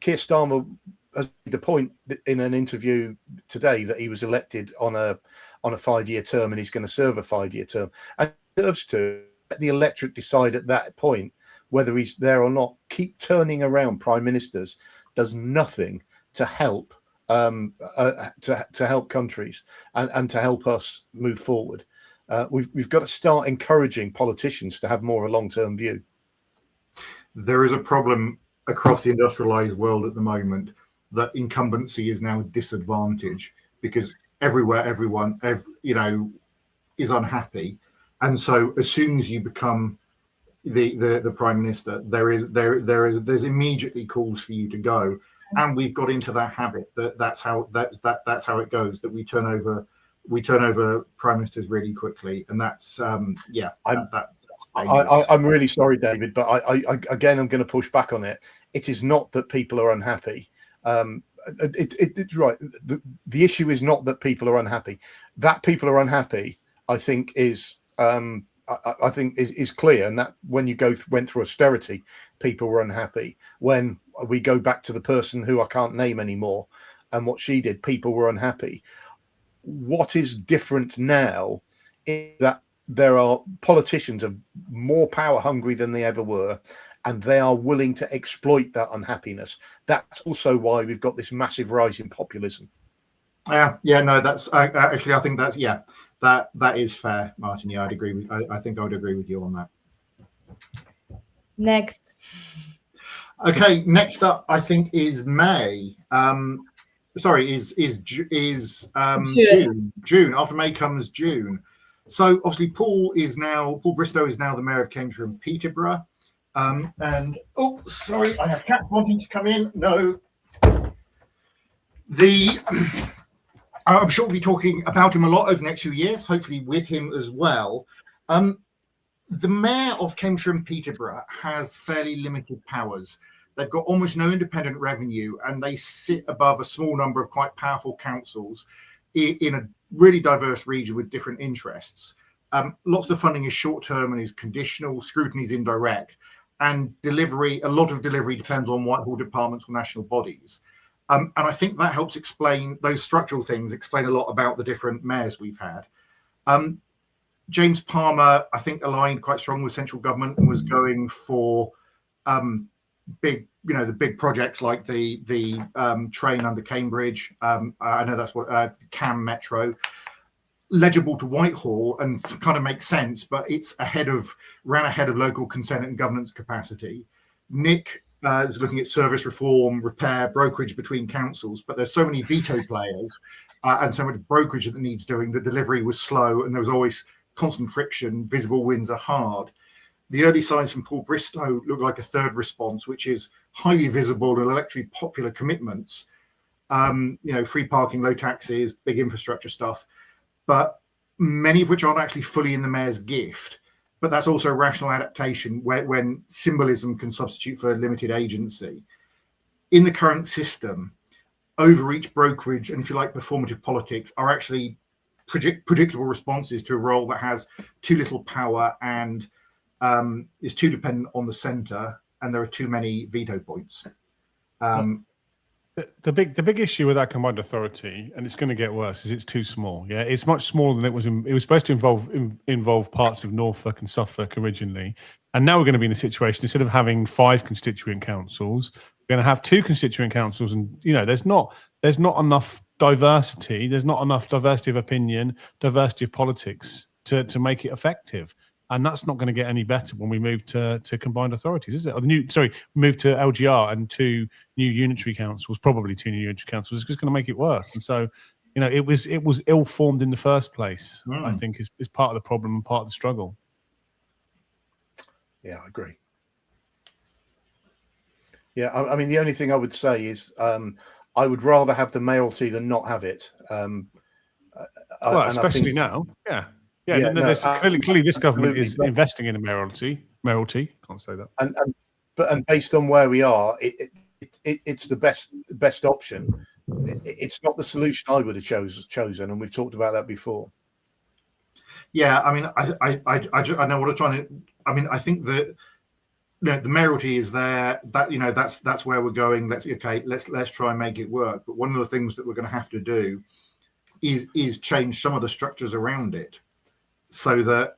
A: Keir Starmer has made the point in an interview today that he was elected on a 5-year term and he's going to serve a 5-year term, and he deserves to let the electorate decide at that point whether he's there or not. Keep turning around prime ministers does nothing to help to help countries and to help us move forward. We've got to start encouraging politicians to have more of a long-term view.
B: There is a problem across the industrialized world at the moment that incumbency is now a disadvantage because everyone is unhappy, and so as soon as you become the prime minister, there's immediately calls for you to go, and we've got into that habit that's how it goes, that we turn over prime ministers really quickly, and that's
A: I'm really sorry, David, but I again, I'm going to push back on it. It is not that people are unhappy. It's right. The issue is not that people are unhappy. That people are unhappy, I think, is clear. And that when you went through austerity, people were unhappy. When we go back to the person who I can't name anymore and what she did, people were unhappy. What is different now is that there are politicians are more power hungry than they ever were, and they are willing to exploit that unhappiness. That's also why we've got this massive rise in populism.
B: No, that's actually, I think that's that is fair, Martin. Yeah, I'd agree. I think I would agree with you on that.
C: Next.
B: Okay, next up, I think is May. Is June. June. After May comes June. So obviously Paul Bristow is now the mayor of Cambridgeshire and Peterborough. I have cats wanting to come in. No. I'm sure we'll be talking about him a lot over the next few years, hopefully with him as well. The mayor of Cambridgeshire and Peterborough has fairly limited powers. They've got almost no independent revenue, and they sit above a small number of quite powerful councils in a really diverse region with different interests. Lots of the funding is short-term and is conditional, scrutiny is indirect, and a lot of delivery depends on Whitehall departments or national bodies. And I think that helps explain those structural things, explain a lot about the different mayors we've had. James Palmer, I think, aligned quite strongly with central government and was going for the big projects like the train under Cambridge. I know that's what Cam Metro, legible to Whitehall and kind of makes sense, but it's ran ahead of local consent and governance capacity. Nick is looking at service reform, repair, brokerage between councils, but there's so many veto players and so much brokerage that needs doing. The delivery was slow, and there was always constant friction. Visible wins are hard. The early signs from Paul Bristow look like a third response, which is highly visible and electorally popular commitments. Free parking, low taxes, big infrastructure stuff, but many of which aren't actually fully in the mayor's gift. But that's also a rational adaptation when symbolism can substitute for limited agency. In the current system, overreach, brokerage, and if you like, performative politics are actually predictable responses to a role that has too little power and is too dependent on the centre, and there are too many veto points.
D: The big issue with that combined authority, and it's going to get worse, is it's too small. Yeah, it's much smaller than it was. It was supposed to involve parts of Norfolk and Suffolk originally, and now we're going to be in a situation, instead of having 5 constituent councils, we're going to have 2 constituent councils, and there's not enough diversity. There's not enough diversity of opinion, diversity of politics to make it effective. And that's not going to get any better when we move to combined authorities, is it? Move to LGR and 2 new unitary councils, probably 2 new unitary councils. It's just going to make it worse. And so, it was ill-formed in the first place. I think is part of the problem and part of the struggle.
A: Yeah, I agree. Yeah, I mean, the only thing I would say is I would rather have the mayoralty than not have it.
D: Especially now. Yeah. Yeah, clearly this government is investing in a mayoralty. Can't say that.
A: And based on where we are, it's the best option. It's not the solution I would have chosen, and we've talked about that before.
B: Yeah, I mean, I know what I'm trying to. I mean, I think that the mayoralty is there. That that's where we're going. Let's try and make it work. But one of the things that we're going to have to do is change some of the structures around it. So that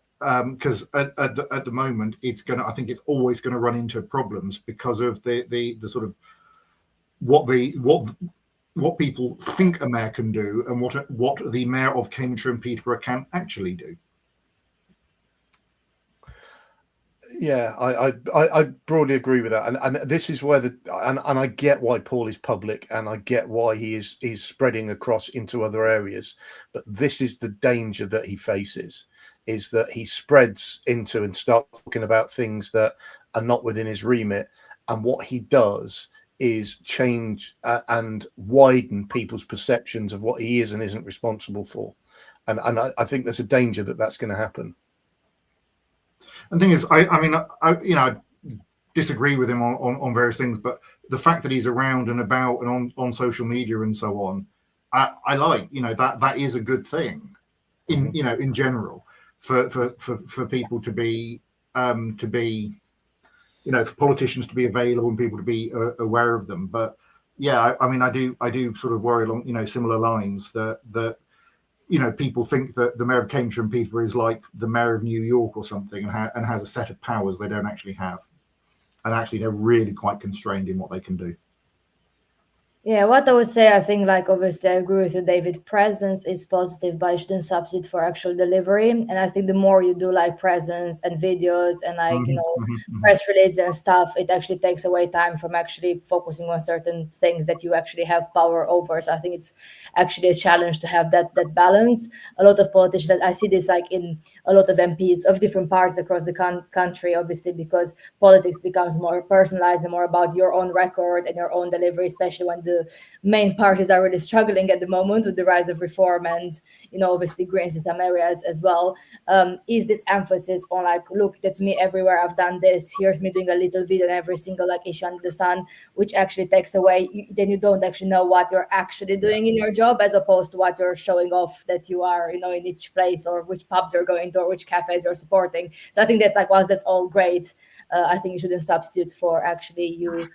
B: because at the moment I think it's always going to run into problems because of the sort of what people think a mayor can do and what the mayor of Cambridgeshire and Peterborough can actually do.
A: Yeah, I broadly agree with that, and this is where and I get why Paul is public, and I get why he is spreading across into other areas, but this is the danger that he faces, is that he spreads into and starts talking about things that are not within his remit, and what he does is change and widen people's perceptions of what he is and isn't responsible for, and I think there's a danger that that's going to happen.
B: And the thing is, I disagree with him on various things, but the fact that he's around and about and on social media and so on, I like, that is a good thing in general for people to be for politicians to be available and people to be aware of them. But yeah, I do sort of worry along similar lines that people think that the mayor of Cambridgeshire and Peterborough is like the mayor of New York or something and has a set of powers they don't actually have. And actually, they're really quite constrained in what they can do.
C: Yeah, what I would say, I think, obviously, I agree with you, David. Presence is positive, but it shouldn't substitute for actual delivery. And I think the more you do presence and videos and press releases and stuff, it actually takes away time from actually focusing on certain things that you actually have power over. So I think it's actually a challenge to have that balance. A lot of politicians, I see this in a lot of MPs of different parts across the country, obviously, because politics becomes more personalized and more about your own record and your own delivery, especially when the the main parties are really struggling at the moment with the rise of reform and, obviously Greens in some areas as well, is this emphasis on like, look, that's me everywhere, I've done this, here's me doing a little video on every single like issue under the sun, which actually takes away, then you don't actually know what you're actually doing in your job, as opposed to what you're showing off that you are, in each place, or which pubs you're going to, or which cafes you're supporting. So I think that's like, whilst that's all great, I think you shouldn't substitute for actually you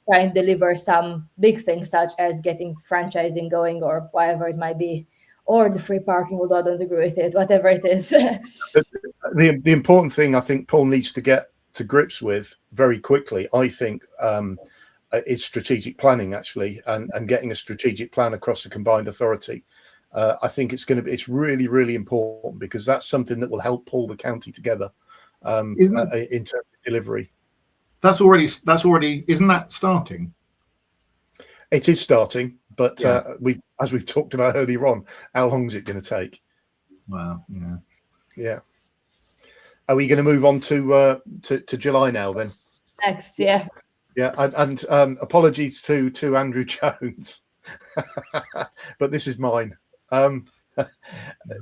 C: try and deliver some big things such as getting franchising going or whatever it might be, or the free parking, although I don't agree with it, whatever it is.
A: The important thing I think Paul needs to get to grips with very quickly, I think, is strategic planning, actually, and getting a strategic plan across the combined authority. I think it's really, really important, because that's something that will help pull the county together in terms of delivery.
B: That's already, isn't that starting?
A: It is starting, but as we've talked about earlier on, how long is it going to take?
B: Well,
A: yeah. Are we going to move on to July now then?
C: Next, yeah.
A: Yeah, and apologies to Andrew Jones, but this is mine.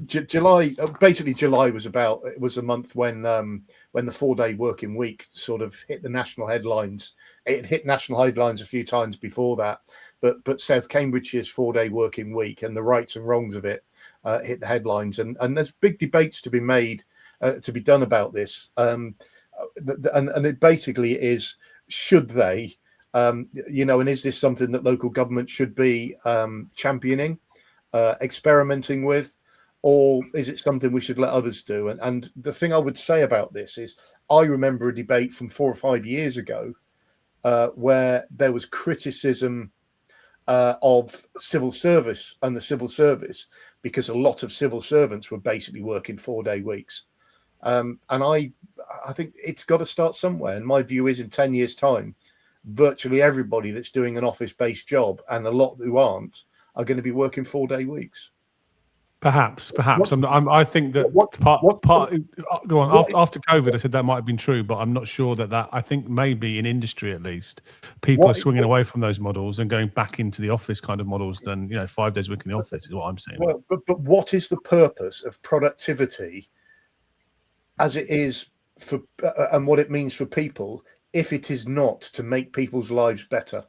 A: July was a month when the 4-day working week sort of hit the national headlines. It hit national headlines a few times before that, but South Cambridgeshire's 4-day working week and the rights and wrongs of it hit the headlines, and there's big debates to be made, to be done about this, and it basically is, should they, and is this something that local government should be championing, experimenting with, or is it something we should let others do? And the thing I would say about this is, I remember a debate from 4 or 5 years ago where there was criticism of civil service and the civil service, because a lot of civil servants were basically working 4-day weeks. And I think it's got to start somewhere. And my view is, in 10 years' time, virtually everybody that's doing an office-based job, and a lot who aren't, are going to be working 4-day weeks.
D: Perhaps. I think that go on. After COVID, I said that might have been true, but I'm not sure that. I think maybe in industry, at least, people are swinging away from those models and going back into the office kind of models than 5 days a week in the office, is what I'm saying.
A: Well, but what is the purpose of productivity, as it is for, and what it means for people, if it is not to make people's lives better?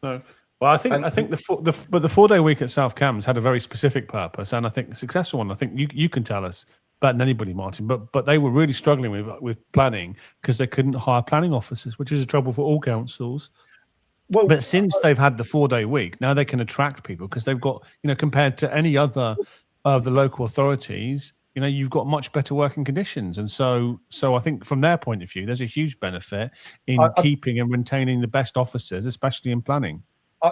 D: No. Well, I think the 4-day week at South Cambs had a very specific purpose, and I think a successful one. I think you can tell us better than anybody, Martin. But they were really struggling with planning, because they couldn't hire planning officers, which is a trouble for all councils. Well, but since they've had the 4-day week, now they can attract people, because they've got, compared to any other of the local authorities, you've got much better working conditions. And so I think from their point of view, there's a huge benefit in keeping and maintaining the best officers, especially in planning.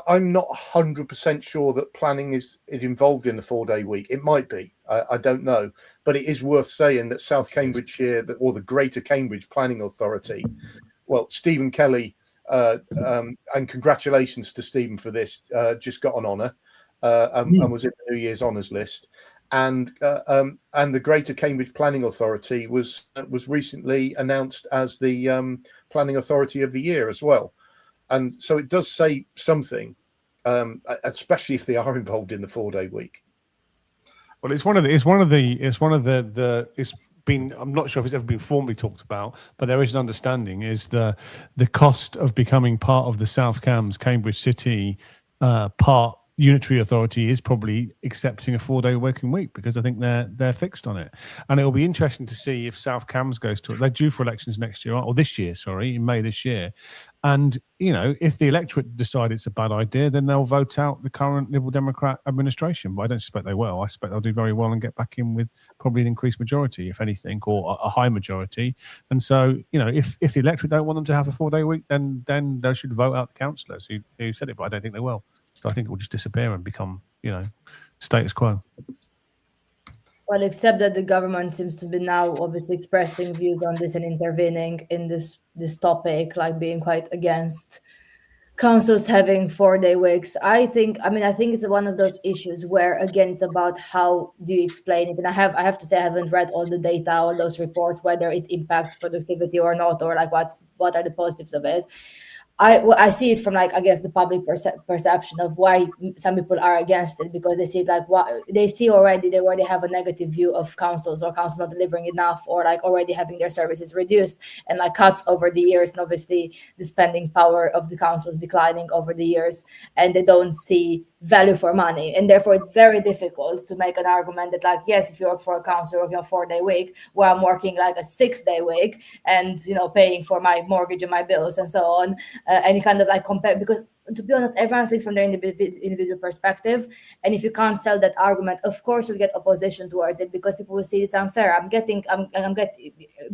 A: I'm not 100% sure that planning is involved in the 4-day week. It might be. I don't know. But it is worth saying that South Cambridgeshire, or the Greater Cambridge Planning Authority, well, Stephen Kelly, and congratulations to Stephen for this, just got an honour and was in the New Year's honours list. And the Greater Cambridge Planning Authority was recently announced as the Planning Authority of the Year as well. And so it does say something, especially if they are involved in the 4-day week.
D: Well, it's been, I'm not sure if it's ever been formally talked about, but there is an understanding, is the cost of becoming part of the South Cambs Cambridge City part unitary authority is probably accepting a 4-day working week, because I think they're fixed on it. And it'll be interesting to see if South Cambs goes to it. They're due for elections next year, or this year, sorry, in May this year. And, if the electorate decide it's a bad idea, then they'll vote out the current Liberal Democrat administration. But I don't suspect they will. I suspect they'll do very well and get back in with probably an increased majority, if anything, or a high majority. And so, if the electorate don't want them to have a 4-day week, then they should vote out the councillors who said it, but I don't think they will. So I think it will just disappear and become, status quo.
C: Well, except that the government seems to be now obviously expressing views on this and intervening in this topic, like being quite against councils having 4-day weeks. I think it's one of those issues where, again, it's about how do you explain it. And I have to say, I haven't read all the data, all those reports, whether it impacts productivity or not, or like what are the positives of it. I see it from, like, I guess, the public perception of why some people are against it, because they see it like what they see already. They already have a negative view of councils, or councils not delivering enough, or like already having their services reduced and like cuts over the years, and obviously the spending power of the councils declining over the years, and they don't see value for money, and therefore it's very difficult to make an argument that, like, yes, if you work for a council working a 4-day week, where I'm working like a 6-day week, and paying for my mortgage and my bills and so on, any kind of like compare, because to be honest, everyone thinks from their individual perspective, and if you can't sell that argument, of course you'll get opposition towards it, because people will see it's unfair. I'm getting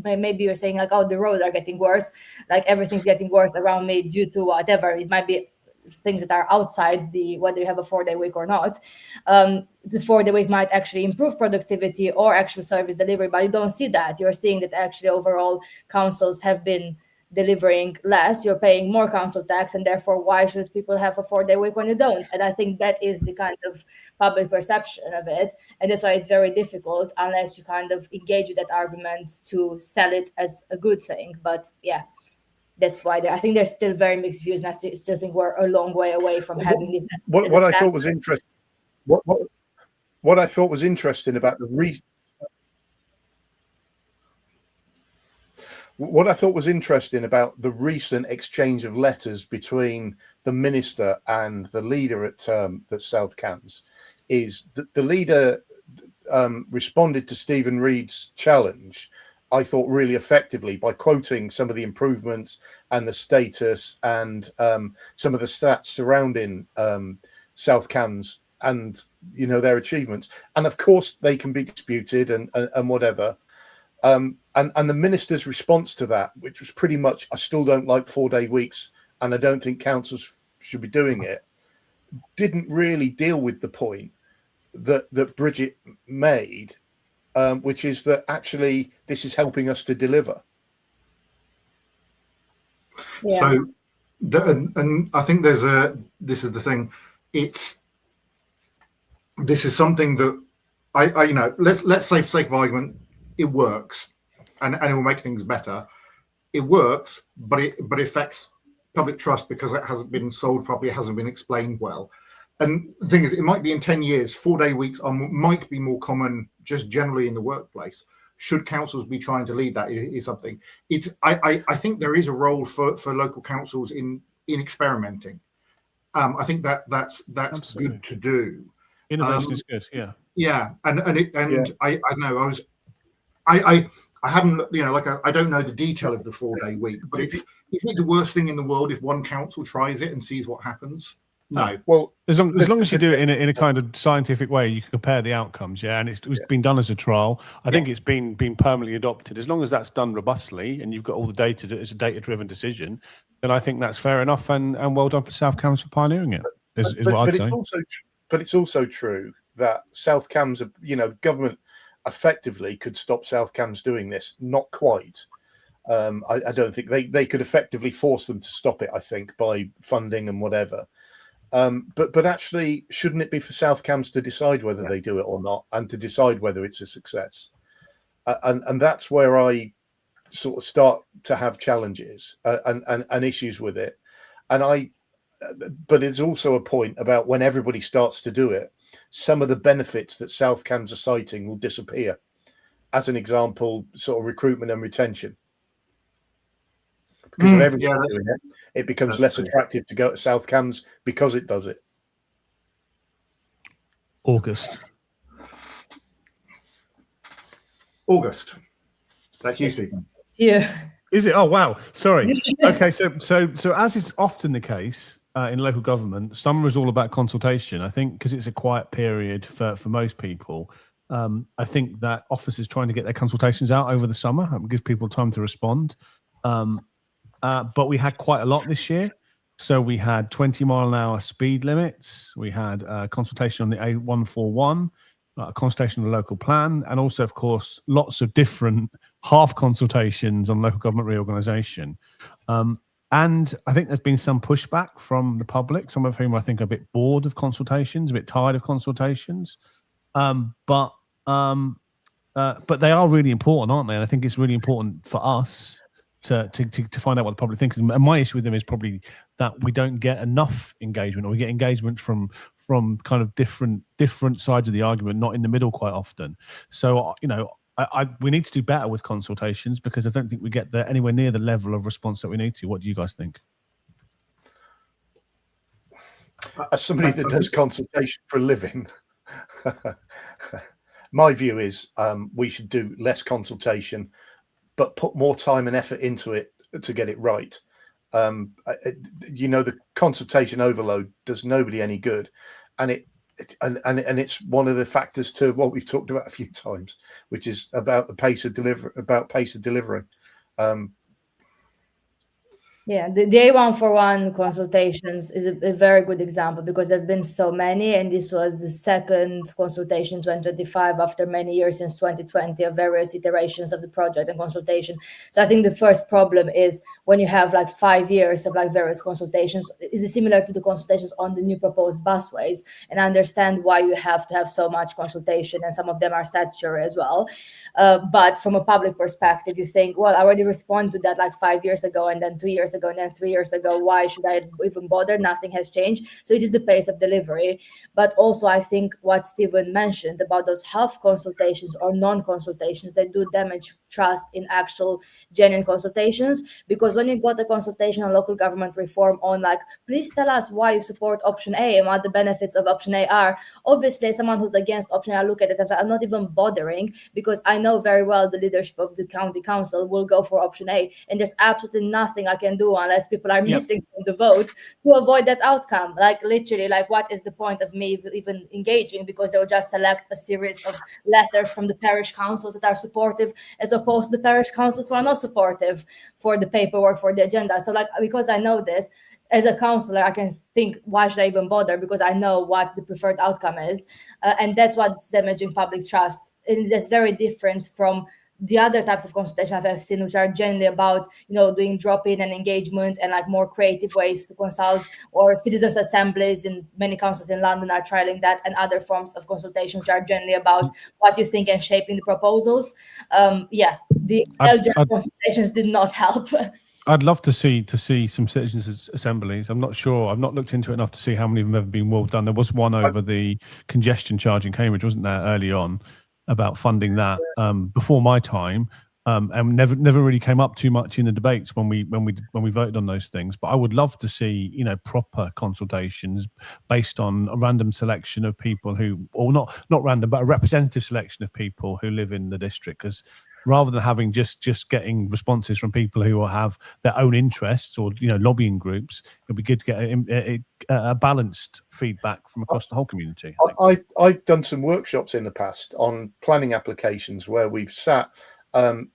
C: maybe you're saying like, oh, the roads are getting worse, like everything's getting worse around me due to whatever it might be, things that are outside the whether you have a 4-day week or not. The 4-day week might actually improve productivity or actual service delivery, but you don't see that. You're seeing that actually overall councils have been delivering less. You're paying more council tax, and therefore why should people have a 4-day week when you don't? And I think that is the kind of public perception of it, and that's why it's very difficult unless you kind of engage with that argument to sell it as a good thing. But yeah, that's why I think there's still very mixed views, and I still think we're a long way away from having this.
A: What I thought was interesting. What I thought was interesting about what I thought was interesting about the recent exchange of letters between the minister and the leader at South Cambs is that the leader responded to Stephen Reid's challenge, I thought, really effectively by quoting some of the improvements and the status and some of the stats surrounding South Cambs and their achievements. And of course they can be disputed and whatever. And the minister's response to that, which was pretty much, I still don't like 4-day weeks and I don't think councils should be doing it, didn't really deal with the point that Bridget made, which is that actually this is helping us to deliver.
B: Yeah. So, and I think this is the thing. This is something that I let's say for sake of argument, it works, and it will make things better. It works, but it affects public trust because it hasn't been sold properly, it hasn't been explained well. And the thing is, it might be in 10 years, 4-day weeks might be more common just generally in the workplace. Should councils be trying to lead that is something. I think there is a role for local councils in experimenting. I think that's Absolutely. Good to do.
D: Innovation is good, yeah.
B: Yeah, and I know I haven't, I don't know the detail of the 4-day week, but is it the worst thing in the world if one council tries it and sees what happens? No.
D: Well, as long as you do it in a kind of scientific way, you can compare the outcomes, yeah. And it's been done as a trial. I think it's been permanently adopted. As long as that's done robustly and you've got all the data, it's a data-driven decision, then I think that's fair enough. And well done for South Cambs for pioneering it. Is what I'd say.
A: But it's also true that South Cambs, government effectively could stop South Cambs doing this. Not quite. I don't think they could effectively force them to stop it, I think, by funding and whatever. But actually, shouldn't it be for South Cambs to decide whether they do it or not, and to decide whether it's a success? And that's where I sort of start to have challenges and issues with it. But it's also a point about when everybody starts to do it, some of the benefits that South Cambs are citing will disappear. As an example, sort of recruitment and retention. Because of everything doing it becomes less attractive to go to South Cambs because it does it.
B: August. That's you, Stephen.
C: Yeah.
D: Is it? Oh wow! Sorry. Okay, so as is often the case in local government, summer is all about consultation. I think because it's a quiet period for most people. I think that officers trying to get their consultations out over the summer gives people time to respond. But we had quite a lot this year. So we had 20-mile-an-hour speed limits. We had a consultation on the A141, a consultation on the local plan, and also, of course, lots of different half consultations on local government reorganisation. And I think there's been some pushback from the public, some of whom I think are a bit bored of consultations, a bit tired of consultations. But they are really important, aren't they? And I think it's really important for us to find out what the public thinks. And my issue with them is probably that we don't get enough engagement, or we get engagement from kind of different sides of the argument, not in the middle quite often. So, we need to do better with consultations, because I don't think we get anywhere near the level of response that we need to. What do you guys think?
A: As somebody that does consultation for a living, my view is we should do less consultation, but put more time and effort into it to get it right. The consultation overload does nobody any good, and it's one of the factors to what we've talked about a few times, which is about the pace of delivery.
C: Yeah, the A141 consultations is a very good example, because there have been so many, and this was the second consultation 2025 after many years since 2020 of various iterations of the project and consultation. So I think the first problem is when you have like 5 years of like various consultations, it is similar to the consultations on the new proposed busways, and I understand why you have to have so much consultation, and some of them are statutory as well. But from a public perspective, you think, well, I already responded to that like 5 years ago, and then 2 years ago, and then 3 years ago. Why should I even bother? Nothing has changed. So it is the pace of delivery. But also, I think what Stephen mentioned about those half consultations or non-consultations, they do damage trust in actual genuine consultations. Because when you got a consultation on local government reform on like, please tell us why you support option A and what the benefits of option A are, obviously someone who's against option A, I look at it and say, I'm not even bothering, because I know very well the leadership of the county council will go for option A, and there's absolutely nothing I can do unless people are missing from the vote to avoid that outcome. Like literally, like what is the point of me even engaging, because they'll just select a series of letters from the parish councils that are supportive, as opposed to the parish councils who are not supportive for the paperwork, for the agenda. So like, because I know this, as a councillor, I can think, why should I even bother? Because I know what the preferred outcome is. And that's what's damaging public trust. And that's very different from the other types of consultation I've seen, which are generally about, doing drop-in and engagement and like more creative ways to consult, or citizens' assemblies. In many councils in London are trialing that, and other forms of consultation, which are generally about what you think and shaping the proposals. The LGR consultations did not help.
D: I'd love to see some citizens' assemblies. I'm not sure. I've not looked into it enough to see how many of them have ever been well done. There was one over the congestion charge in Cambridge, wasn't there, early on, about funding that before my time, and never really came up too much in the debates when we voted on those things. But I would love to see proper consultations based on a random selection of people who, or not random, but a representative selection of people who live in the district, because rather than having just getting responses from people who will have their own interests or lobbying groups, it'd be good to get a balanced feedback from across the whole community.
A: I've done some workshops in the past on planning applications where we've sat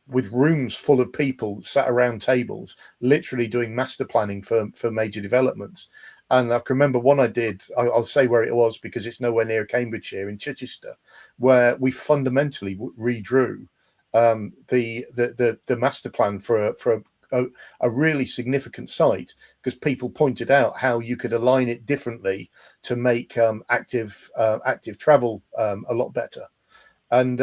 A: with rooms full of people sat around tables, literally doing master planning for major developments. And I can remember one I did, I'll say where it was because it's nowhere near Cambridgeshire, in Chichester, where we fundamentally redrew the master plan for a really significant site, because people pointed out how you could align it differently to make active travel a lot better. And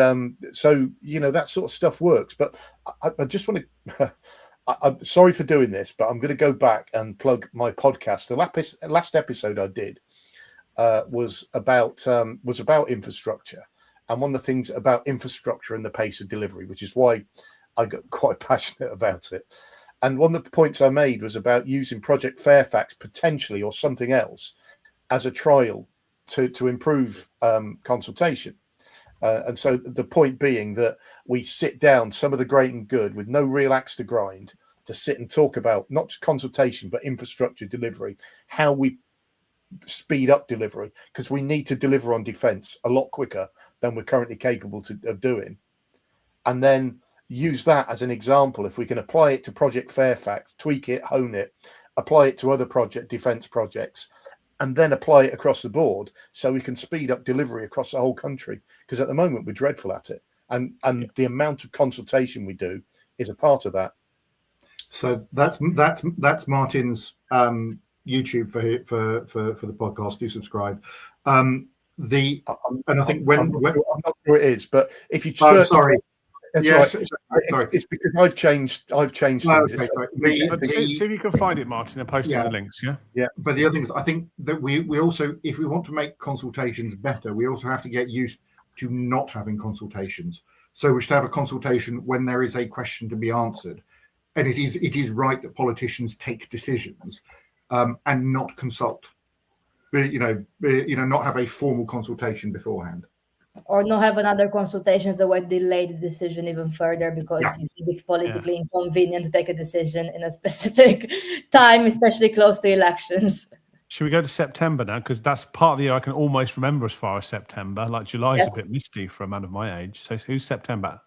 A: so that sort of stuff works. But I just want to I'm sorry for doing this, but I'm going to go back and plug my podcast. The last episode I did was about infrastructure. And one of the things about infrastructure and the pace of delivery, which is why I got quite passionate about it. And one of the points I made was about using Project Fairfax potentially, or something else, as a trial to improve consultation. And so the point being that we sit down, some of the great and good, with no real axe to grind, to sit and talk about not just consultation, but infrastructure delivery, how we speed up delivery, because we need to deliver on defence a lot quicker than we're currently capable of doing. And then use that as an example. If we can apply it to Project Fairfax, tweak it, hone it, apply it to other defence projects, and then apply it across the board, so we can speed up delivery across the whole country. Because at the moment we're dreadful at it, and the amount of consultation we do is a part of that.
B: So that's Martin's YouTube for the podcast. Do subscribe. And I think when
A: I'm not sure it is, but if you
B: search, sorry,
A: That's
B: yes,
A: right. It's because I've changed things.
B: Okay,
D: see if you can find it, Martin, and post all the links.
A: Yeah.
B: But the other thing is, I think that we also, if we want to make consultations better, we also have to get used to not having consultations. So we should have a consultation when there is a question to be answered, and it is right that politicians take decisions and not consult. Not have a formal consultation beforehand.
C: Or not have another consultations that would delay the decision even further because you think it's politically inconvenient to take a decision in a specific time, especially close to elections.
D: Should we go to September now? Because that's part of the year I can almost remember as far as September. Like July is a bit misty for a man of my age. So who's September?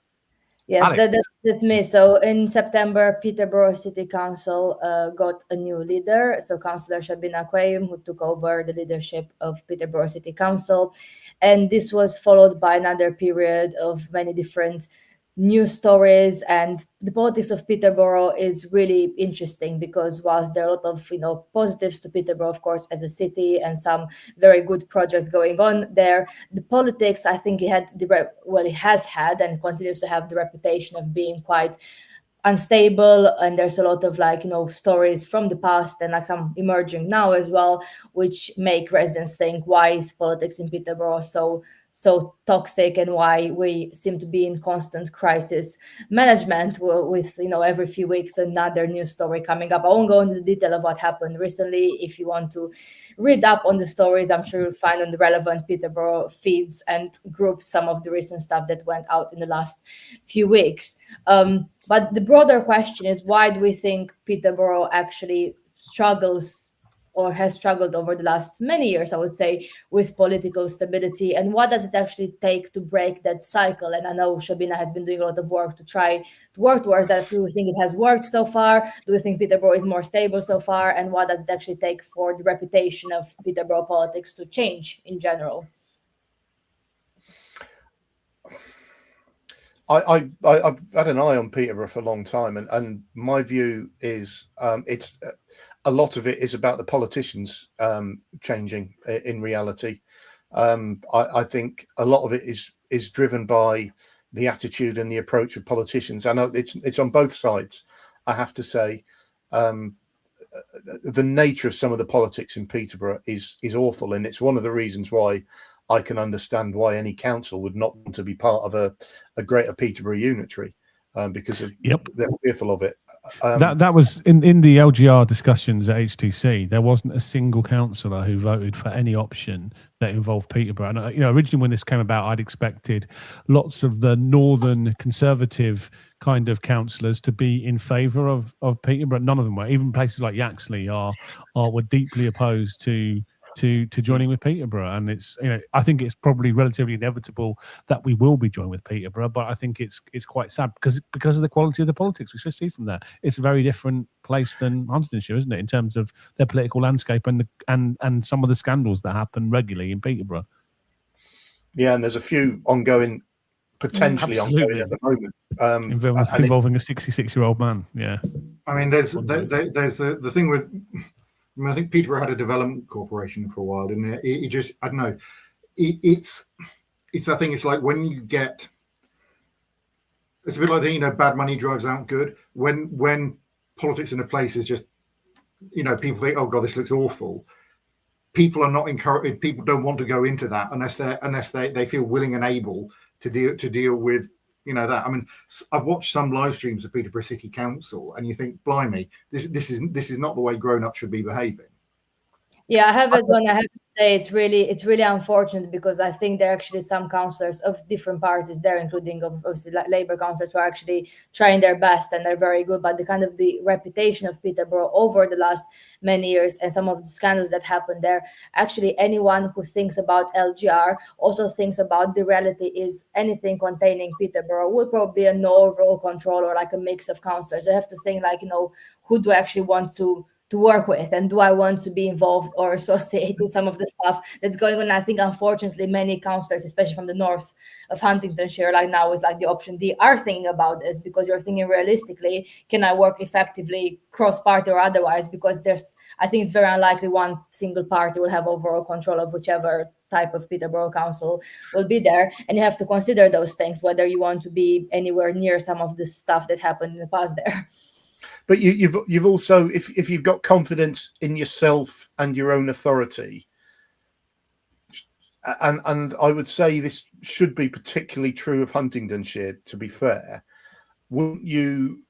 C: Yes, that's me. So in September, Peterborough City Council got a new leader. So Councillor Shabina Quaim, who took over the leadership of Peterborough City Council. And this was followed by another period of many different news stories, and the politics of Peterborough is really interesting because whilst there are a lot of positives to Peterborough, of course, as a city, and some very good projects going on there, the politics, I think it has had and continues to have the reputation of being quite unstable, and there's a lot of stories from the past and some emerging now as well, which make residents think, why is politics in Peterborough so toxic, and why we seem to be in constant crisis management with every few weeks another news story coming up. I won't go into the detail of what happened recently. If you want to read up on the stories, I'm sure you'll find on the relevant Peterborough feeds and groups some of the recent stuff that went out in the last few weeks. But the broader question is, why do we think Peterborough actually struggles or has struggled over the last many years, I would say, with political stability, and what does it actually take to break that cycle? And I know Shabina has been doing a lot of work to try to work towards that. Do we think it has worked so far? Do we think Peterborough is more stable so far? And what does it actually take for the reputation of Peterborough politics to change in general?
A: I've had an eye on Peterborough for a long time, and my view is it's a lot of it is about the politicians changing in reality. I think a lot of it is driven by the attitude and the approach of politicians. I know it's on both sides, I have to say. The nature of some of the politics in Peterborough is awful, and it's one of the reasons why I can understand why any council would not want to be part of a greater Peterborough unitary, because they're fearful of it.
D: That was in the LGR discussions at HTC. There wasn't a single councillor who voted for any option that involved Peterborough. And originally when this came about, I'd expected lots of the northern conservative kind of councillors to be in favour of Peterborough. None of them were. Even places like Yaxley were deeply opposed to joining with Peterborough, and it's I think it's probably relatively inevitable that we will be joined with Peterborough, but I think it's quite sad because of the quality of the politics we should see from there. It's a very different place than Huntingdonshire, isn't it, in terms of their political landscape and some of the scandals that happen regularly in Peterborough.
A: Yeah, and there's a few potentially ongoing at the moment,
D: involving a 66-year-old man. Yeah,
B: I mean, there's the thing with. I think Peterborough had a development corporation for a while, didn't it? It just, I don't know. It's I think it's like when you get, it's a bit like bad money drives out good. When politics in a place is just, people think, oh God, this looks awful. People are not encouraged. People don't want to go into that unless they feel willing and able to deal with that. I mean, I've watched some live streams of Peterborough City Council, and you think, blimey, this is not the way grown-ups should be behaving.
C: Yeah, I have it one. I have to say it's really unfortunate because I think there are actually some councillors of different parties there, including obviously Labour councillors, who are actually trying their best and they're very good. But the reputation of Peterborough over the last many years and some of the scandals that happened there, actually anyone who thinks about LGR also thinks about the reality is anything containing Peterborough will probably be a no overall control or like a mix of councillors. You have to think who do I actually want to work with, and do I want to be involved or associate with some of the stuff that's going on? I think unfortunately many councillors, especially from the north of Huntingdonshire, like now with the option D, are thinking about this because you're thinking realistically, can I work effectively cross-party or otherwise? Because I think it's very unlikely one single party will have overall control of whichever type of Peterborough Council will be there, and you have to consider those things, whether you want to be anywhere near some of the stuff that happened in the past there.
A: But you've also, if you've got confidence in yourself and your own authority, and I would say this should be particularly true of Huntingdonshire, to be fair, wouldn't you,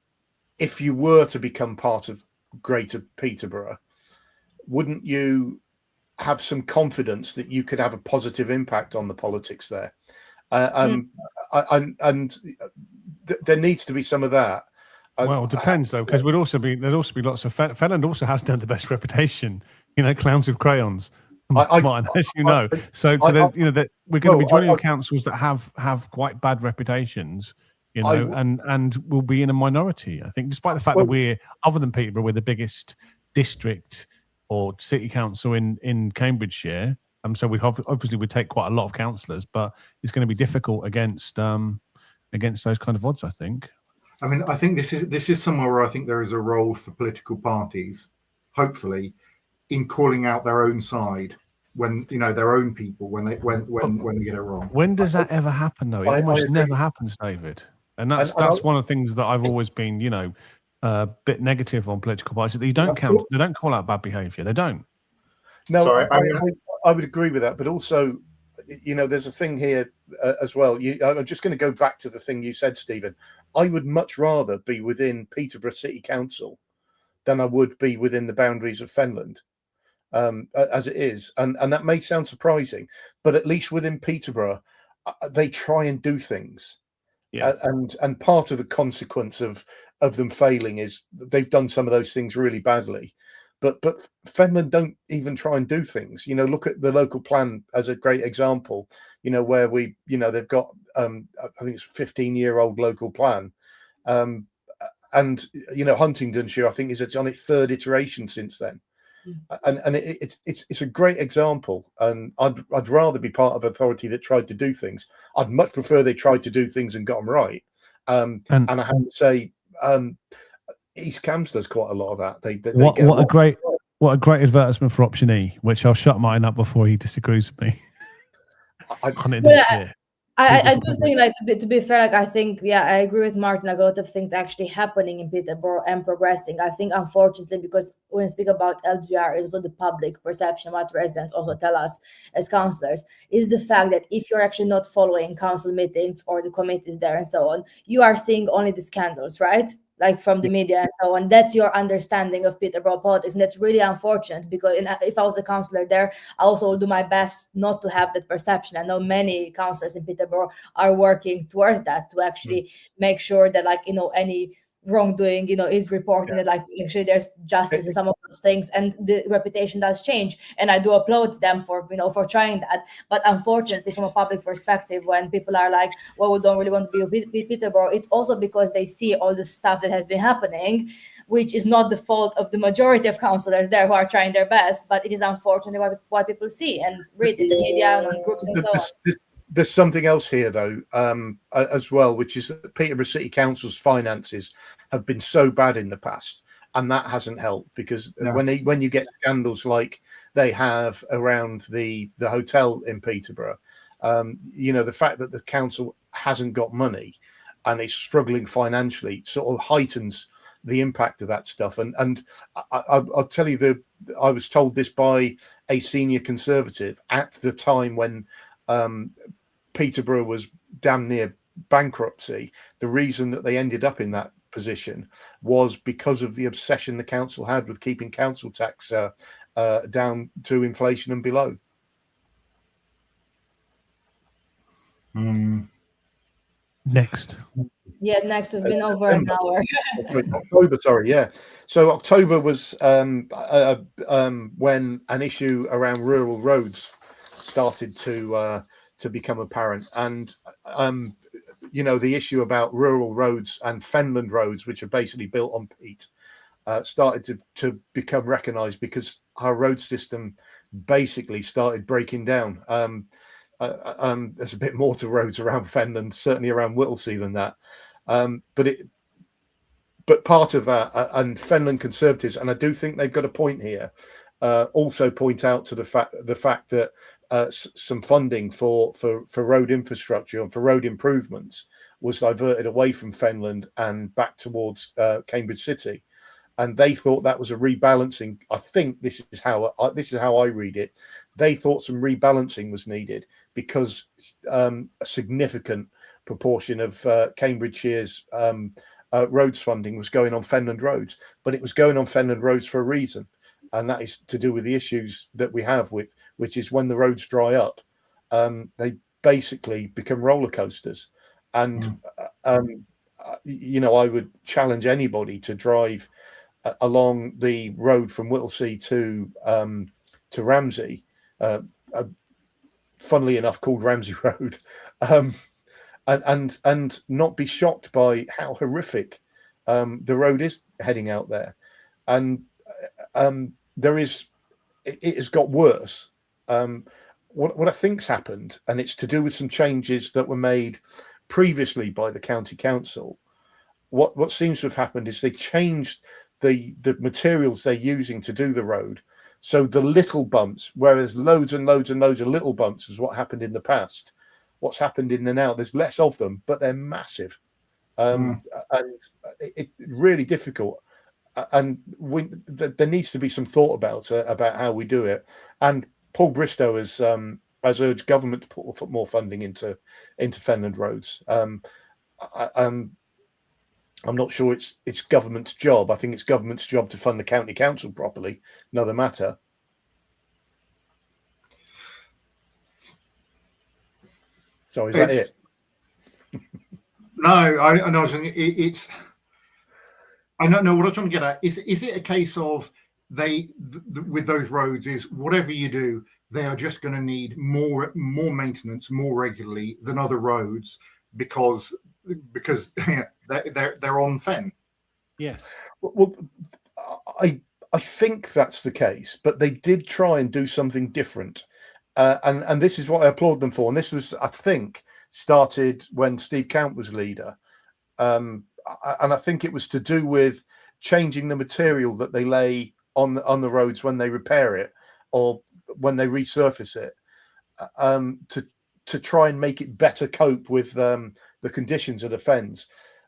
A: if you were to become part of Greater Peterborough, wouldn't you have some confidence that you could have a positive impact on the politics there? And there needs to be some of that.
D: Well, it depends though, because there'd also be lots of Fenland also has done the best reputation, clowns with crayons. Martin, as you know, so there's, that we're going to be joining councils that have quite bad reputations, and will be in a minority. I think, despite the fact that we're, other than Peterborough, we're the biggest district or city council in Cambridgeshire. So we obviously would take quite a lot of councillors, but it's going to be difficult against those kind of odds, I think.
B: I mean, I think this is somewhere where I think there is a role for political parties, hopefully, in calling out their own side when their own people when they get it wrong.
D: When does that ever happen though? It almost never happens, David. And that's one of the things that I've always been, a bit negative on political parties. They don't call out bad behaviour. They don't.
A: No, sorry, I would agree with that, but also, there's a thing here as well. I'm just going to go back to the thing you said, Stephen. I would much rather be within Peterborough City Council than I would be within the boundaries of Fenland, as it is. And that may sound surprising, but at least within Peterborough, they try and do things. Yeah. And part of the consequence of them failing is they've done some of those things really badly. But Fenland don't even try and do things. Look at the local plan as a great example. Where they've got I think it's a 15-year-old local plan, and Huntingdonshire I think is on its third iteration since then, and it's a great example. And I'd rather be part of an authority that tried to do things. I'd much prefer they tried to do things and got them right. And I have to say, East Cams does quite a lot of that.
D: What a great advertisement for Option E, which I'll shut mine up before he disagrees with me.
C: I do think, to be fair, I think, I agree with Martin. A lot of things actually happening in Peterborough and progressing. I think, unfortunately, because when we speak about LGR, it's also the public perception, what residents also tell us as councillors, is the fact that if you're actually not following council meetings or the committees there and so on, you are seeing only the scandals, right? Like from the media and so on. That's your understanding of Peterborough politics, and that's really unfortunate, because if I was a councillor there, I also will do my best not to have that perception. I know many councillors in Peterborough are working towards that, to actually make sure that any wrongdoing is reported, that actually there's justice in some of those things, and the reputation does change, and I do applaud them for trying that. But unfortunately, from a public perspective, when people are like, well, we don't really want to be with Peterborough, it's also because they see all the stuff that has been happening, which is not the fault of the majority of councillors there who are trying their best, but it is unfortunately what people see and read in the media and on groups and so on.
A: There's something else here, though, as well, which is that Peterborough City Council's finances have been so bad in the past, and that hasn't helped, because when you get scandals like they have around the hotel in Peterborough, the fact that the council hasn't got money and is struggling financially sort of heightens the impact of that stuff. And I'll tell you, I was told this by a senior Conservative at the time when Peterborough was damn near bankruptcy. The reason that they ended up in that position was because of the obsession the council had with keeping council tax down to inflation and below.
D: Next.
C: Yeah, next has been over an hour.
A: October, sorry, yeah. So October was when an issue around rural roads started to become apparent, and the issue about rural roads and Fenland roads, which are basically built on peat, started to become recognised, because our road system basically started breaking down. There's a bit more to roads around Fenland, certainly around Whittlesea, than that. But part of that, and Fenland Conservatives, and I do think they've got a point here, also point out to the fact that some funding for road infrastructure and for road improvements was diverted away from Fenland and back towards Cambridge City, and they thought that was a rebalancing. I think this is how I read it. They thought some rebalancing was needed because a significant proportion of Cambridgeshire's roads funding was going on Fenland roads, but it was going on Fenland roads for a reason, and that is to do with the issues that we have which is when the roads dry up, they basically become roller coasters. And I would challenge anybody to drive along the road from Whittlesea to Ramsey, funnily enough called Ramsey Road, and not be shocked by how horrific the road is heading out there. And it has got worse. What I think's happened, and it's to do with some changes that were made previously by the county council. What seems to have happened is they changed the materials they're using to do the road. So the little bumps, whereas loads and loads and loads of little bumps is what happened in the past. What's happened in the now, there's less of them, but they're massive, and it's really difficult. And there needs to be some thought about how we do it. And Paul Bristow has urged government to put more funding into Fenland roads. I'm not sure it's government's job. I think it's government's job to fund the county council properly. Another matter. So is that it?
B: No, I know. It's. I don't know what I'm trying to get at. Is it a case of with those roads is whatever you do, they are just going to need more maintenance more regularly than other roads because they're on Fen.
D: Yes.
A: Well, I think that's the case, but they did try and do something different, and this is what I applaud them for. And this was, I think, started when Steve Count was leader, and I think it was to do with changing the material that they lay on the roads when they repair it or when they resurface it, to try and make it better cope with the conditions of the fens.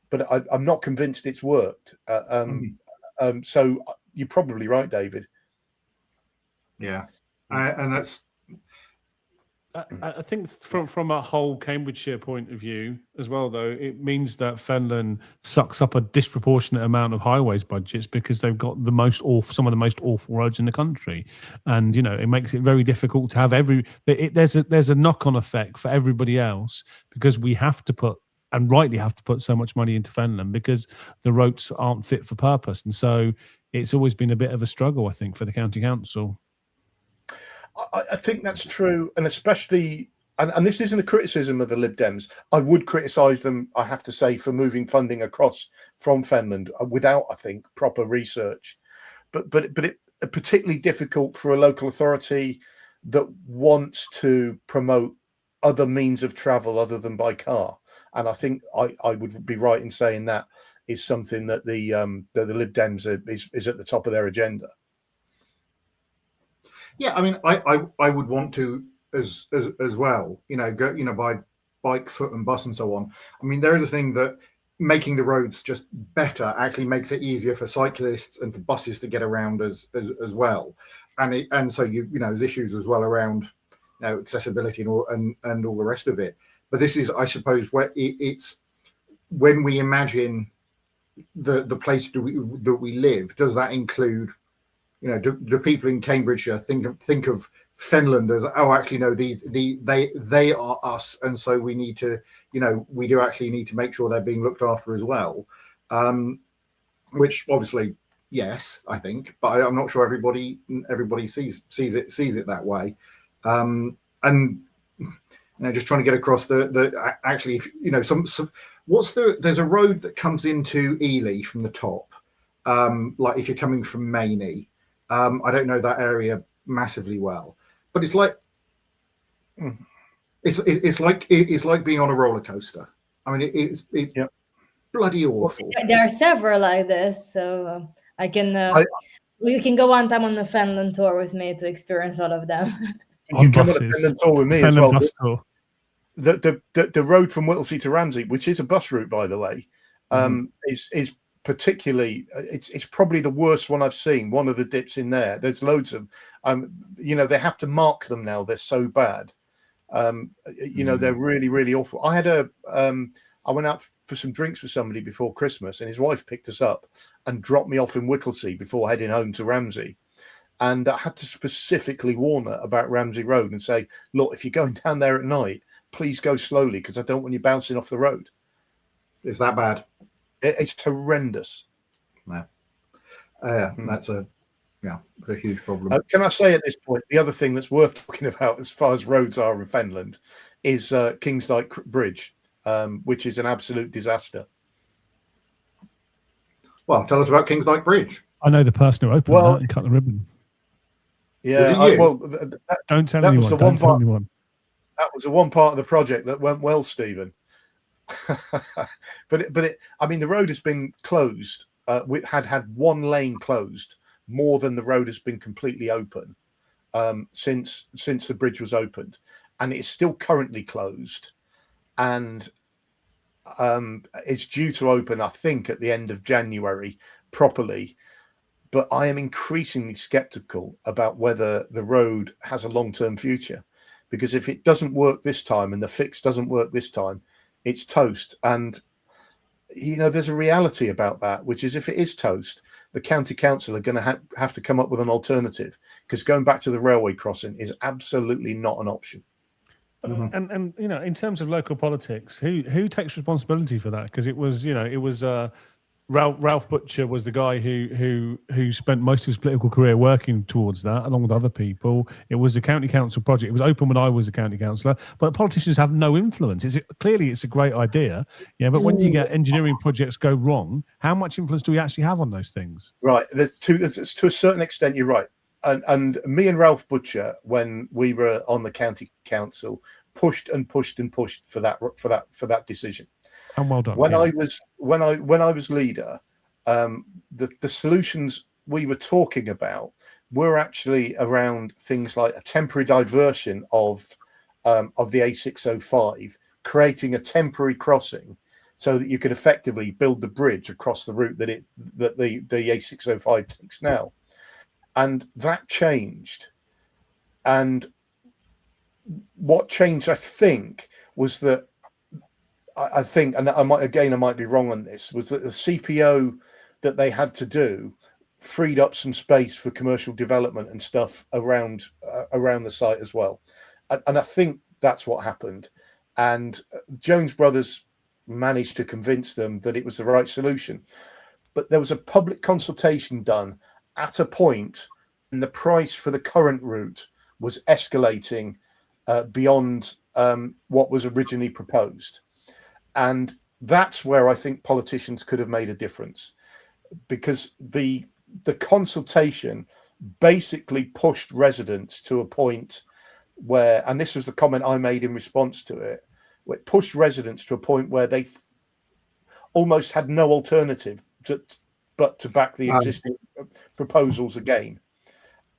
A: But I'm not convinced it's worked. So you're probably right, David.
B: Yeah, and that's.
D: I think from a whole Cambridgeshire point of view as well, though, it means that Fenland sucks up a disproportionate amount of highways budgets because they've got some of the most awful roads in the country, and it makes it very difficult to have there's a knock-on effect for everybody else because we have to put, and rightly have to put, so much money into Fenland because the roads aren't fit for purpose, and so it's always been a bit of a struggle, I think, for the county council.
A: I think that's true, and especially, and this isn't a criticism of the Lib Dems. I would criticise them, I have to say, for moving funding across from Fenland without, I think, proper research. But it's particularly difficult for a local authority that wants to promote other means of travel other than by car. And I think I would be right in saying that is something that the Lib Dems is at the top of their agenda.
B: Yeah, I mean, I would want to as well, go, by bike, foot, and bus, and so on. I mean, there is a thing that making the roads just better actually makes it easier for cyclists and for buses to get around as well, and so there's issues as well around accessibility and all the rest of it. But this is, I suppose, where it's when we imagine the place that we live. Does that include? Do people in Cambridgeshire think of Fenland as, oh, actually no, they are us, and so we need to, we do actually need to make sure they're being looked after as well, which obviously yes, I think, but I'm not sure everybody sees it that way, and just trying to get across the actually, there's a road that comes into Ely from the top, like if you're coming from Mainey. I don't know that area massively well, but it's like it's like being on a roller coaster. I mean, it's bloody awful.
C: There are several like this, so you can go one time on the Fenland tour with me to experience all of them.
A: You can come on a Fenland tour with me as well.
D: Bus tour.
A: The road from Whittlesey to Ramsey, which is a bus route, by the way, is particularly, it's probably the worst one I've seen. One of the dips in there. There's loads of, they have to mark them now. They're so bad. They're really, really awful. I had I went out for some drinks with somebody before Christmas, and his wife picked us up and dropped me off in Whittlesey before heading home to Ramsey. And I had to specifically warn her about Ramsey Road and say, look, if you're going down there at night, please go slowly, because I don't want you bouncing off the road.
B: Is that bad?
A: It's horrendous.
B: No. That's a huge problem.
A: Can I say at this point, the other thing that's worth talking about as far as roads are in Fenland is Kingsdyke Bridge, which is an absolute disaster.
B: Well, tell us about Kingsdyke Bridge.
D: I know the person who opened that and cut the ribbon.
A: Yeah,
D: don't tell anyone. Don't tell anyone.
A: That was the one part of the project that went well, Stephen. but the road has been closed. We had one lane closed more than the road has been completely open since the bridge was opened, and it's still currently closed, and it's due to open, I think, at the end of January properly. But I am increasingly skeptical about whether the road has a long-term future, because if it doesn't work this time and the fix doesn't work this time, it's toast. And there's a reality about that, which is if it is toast, the county council are going to have to come up with an alternative, because going back to the railway crossing is absolutely not an option.
D: And in terms of local politics, who takes responsibility for that? Because it was Ralph Butcher was the guy who spent most of his political career working towards that, along with other people. It was a county council project. It was open when I was a county councillor, but politicians have no influence. Clearly it's a great idea, but when you get engineering projects go wrong, how much influence do we actually have on those things?
A: Right, to a certain extent, you're right. And me and Ralph Butcher, when we were on the county council, pushed for that decision.
D: And well done.
A: When I was leader, the solutions we were talking about were actually around things like a temporary diversion of the A605, creating a temporary crossing so that you could effectively build the bridge across the route that the A605 takes now. And that changed. And what changed, I think, was that I think, and I might be wrong on this, was that the CPO that they had to do freed up some space for commercial development and stuff around the site as well. And I think that's what happened. And Jones Brothers managed to convince them that it was the right solution. But there was a public consultation done at a point when the price for the current route was escalating beyond what was originally proposed. And that's where I think politicians could have made a difference, because the consultation basically pushed residents to a point where, and this was the comment I made in response to it, where it pushed residents to a point where they almost had no alternative but to back the existing proposals again.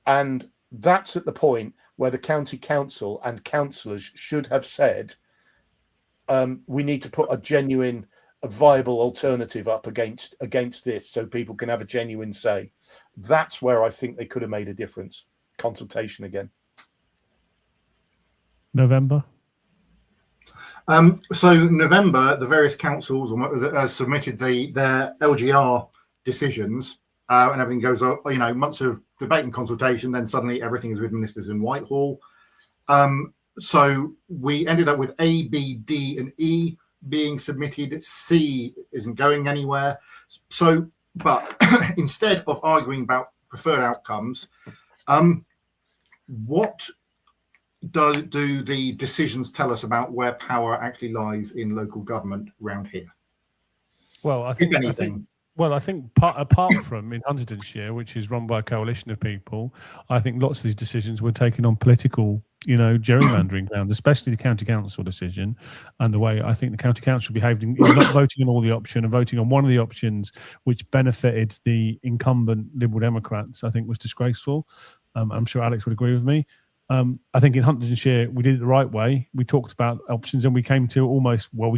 A: And that's at the point where the county council and councillors should have said, we need to put a viable alternative up against this so people can have a genuine say. That's where I think they could have made a difference. Consultation again.
D: November?
B: So November, the various councils submitted their LGR decisions, and everything goes up, months of debate and consultation, then suddenly everything is with ministers in Whitehall. So we ended up with A, B, D, and E being submitted. C isn't going anywhere. So, but instead of arguing about preferred outcomes, what do the decisions tell us about where power actually lies in local government around here?
D: Well, I think apart from in Huntingdonshire, which is run by a coalition of people, I think lots of these decisions were taken on political, gerrymandering grounds, especially the county council decision, and the way I think the county council behaved in not voting on all the options and voting on one of the options which benefited the incumbent Liberal Democrats, I think was disgraceful. I'm sure Alex would agree with me. I think in Huntingdonshire we did it the right way. We talked about options, and we came to almost we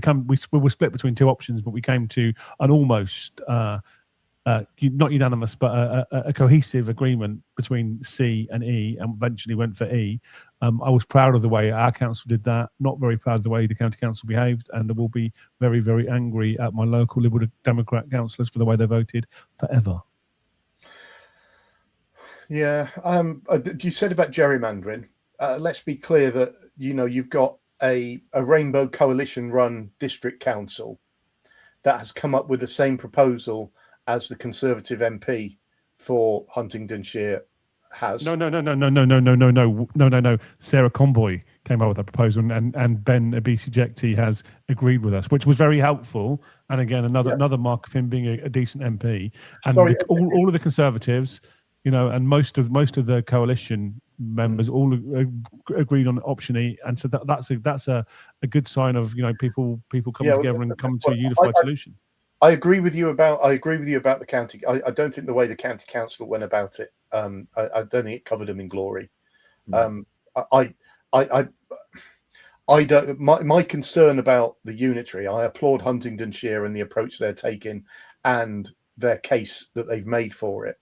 D: were split between two options, but we came to an almost not unanimous, but a cohesive agreement between C and E, and eventually went for E. I was proud of the way our council did that, not very proud of the way the county council behaved, and I will be very, very angry at my local Liberal Democrat councillors for the way they voted forever.
A: Yeah, you said about gerrymandering. Let's be clear that you've got a Rainbow Coalition-run district council that has come up with the same proposal as the Conservative MP for Huntingdonshire has.
D: No. Sarah Conboy came up with that proposal, and Ben Abisi-Jekti has agreed with us, which was very helpful. And again, another mark of him being a decent MP. And all of the Conservatives, and most of the coalition members all agreed on option E, and so that's a good sign of people coming together and coming to a unified solution.
A: I agree with you about the county. I don't think the way the county council went about it. I don't think it covered them in glory. I don't. My concern about the unitary. I applaud Huntingdonshire and the approach they're taking and their case that they've made for it.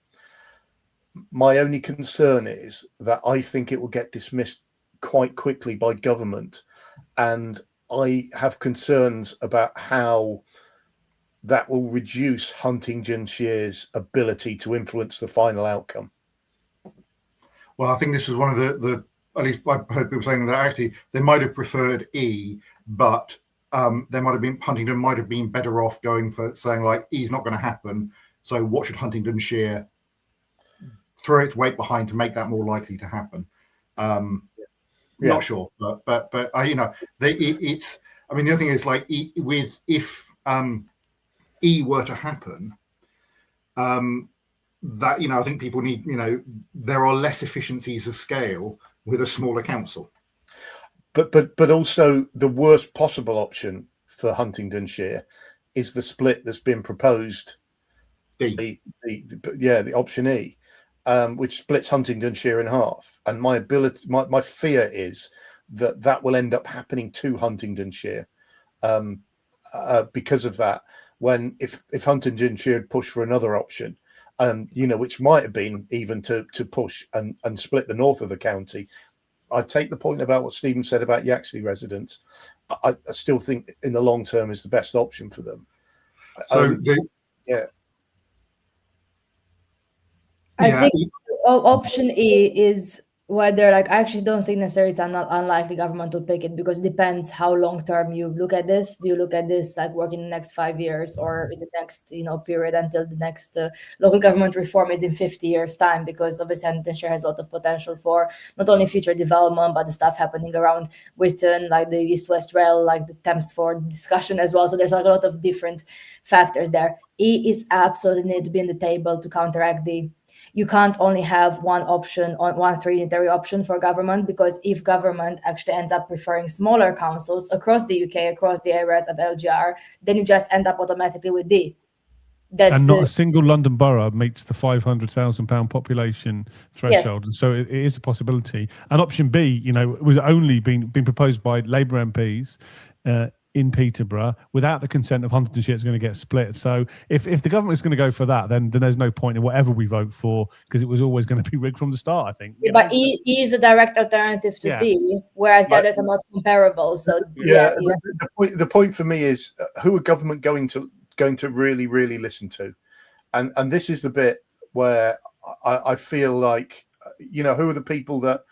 A: My only concern is that I think it will get dismissed quite quickly by government, and I have concerns about how that will reduce Huntingdonshire's ability to influence the final outcome.
B: Well, I think this was one of the at least I've heard people saying that actually they might have preferred E, but Huntingdon might have been better off going for saying like E's not going to happen. So what should Huntingdonshire throw its weight behind to make that more likely to happen? Not sure, but it's. I mean, the other thing is like if E were to happen, that I think people need. There are less efficiencies of scale with a smaller council.
A: But also the worst possible option for Huntingdonshire is the split that's been proposed. The option E. Which splits Huntingdonshire in half, and my fear is that will end up happening to Huntingdonshire because of that. When if Huntingdonshire had pushed for another option, which might have been even to push and split the north of the county, I take the point about what Stephen said about Yaxley residents. I still think in the long term is the best option for them.
C: I think option E is whether, I actually don't think necessarily it's unlikely government will pick it, because it depends how long term you look at this. Do you look at this like working in the next 5 years, or in the next period until the next local government reform is in 50 years time? Because obviously Huntingdonshire has a lot of potential for not only future development, but the stuff happening around Whitton, like the East-West Rail, like the Thamesford discussion as well. So there's a lot of different factors there. E is absolutely need to be on the table to counteract D. You can't only have one option on one unitary option for government, because if government actually ends up preferring smaller councils across the UK, across the areas of LGR, then you just end up automatically with D.
D: Not a single London borough meets the £500,000 population threshold, and so it is a possibility. And option B, was only been proposed by Labour MPs in Peterborough without the consent of Huntingdonshire. It's going to get split. So if the government is going to go for that, then there's no point in whatever we vote for, because it was always going to be rigged from the start, I think.
C: But E is a direct alternative to D, whereas the others are not comparable. So
A: the point for me is who are government going to really, really listen to? And this is the bit where I feel like, who are the people that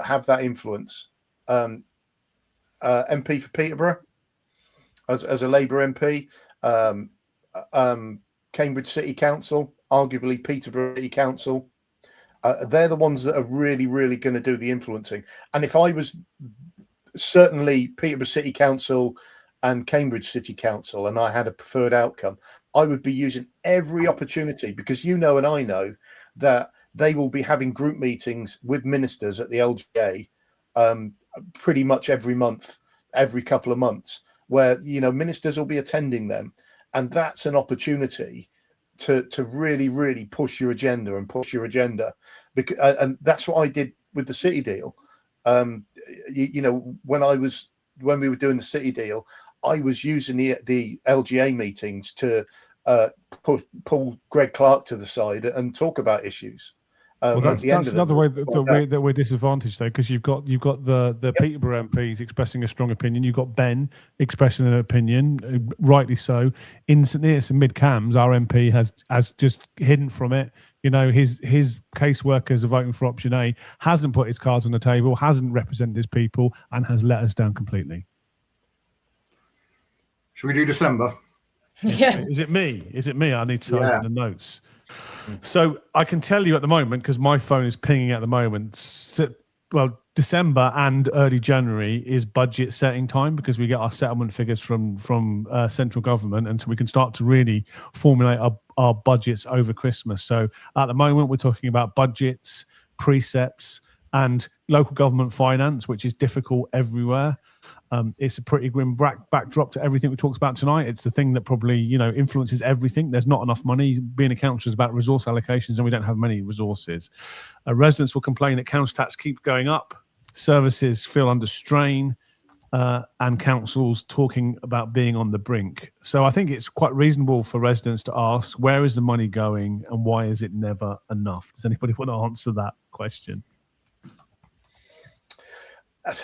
A: have that influence? MP for Peterborough as a Labour MP, Cambridge City Council, arguably Peterborough City Council. They're the ones that are really, really going to do the influencing. And if I was certainly Peterborough City Council and Cambridge City Council, and I had a preferred outcome, I would be using every opportunity, because and I know that they will be having group meetings with ministers at the LGA pretty much every month, every couple of months, where ministers will be attending them, and that's an opportunity to really, really push your agenda, because and that's what I did with the city deal. When we were doing the city deal, I was using the LGA meetings to pull Greg Clark to the side and talk about issues.
D: Well, that's another way that we're disadvantaged, though, because you've got the Peterborough MPs expressing a strong opinion. You've got Ben expressing an opinion, rightly so. In St Neots and Mid Cams, our MP has just hidden from it. His caseworkers are voting for option A, hasn't put his cards on the table, hasn't represented his people, and has let us down completely.
B: Should we do December?
C: Yeah.
D: Is it me? I need to open the notes. So I can tell you at the moment, because my phone is pinging at the moment. Well, December and early January is budget setting time, because we get our settlement figures from central government, and so we can start to really formulate our budgets over Christmas. So at the moment, we're talking about budgets, precepts, and local government finance, which is difficult everywhere. It's a pretty grim backdrop to everything we talked about tonight. It's the thing that probably influences everything. There's not enough money. Being a council is about resource allocations, and we don't have many resources. Residents will complain that council tax keeps going up. Services feel under strain, and councils talking about being on the brink. So I think it's quite reasonable for residents to ask, where is the money going, and why is it never enough? Does anybody want to answer that question?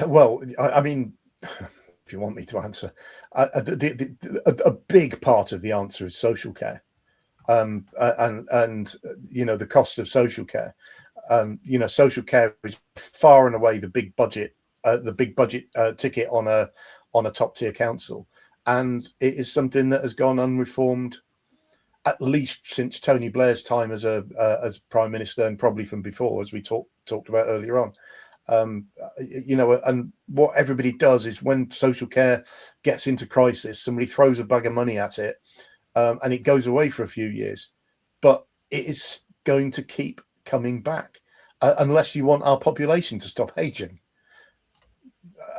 A: Well, I mean, if you want me to answer, a big part of the answer is social care, and the cost of social care. Social care is far and away the big budget ticket on a top tier council, and it is something that has gone unreformed at least since Tony Blair's time as Prime Minister, and probably from before, as we talked about earlier on. And what everybody does is, when social care gets into crisis, somebody throws a bag of money at it, and it goes away for a few years, but it is going to keep coming back unless you want our population to stop aging.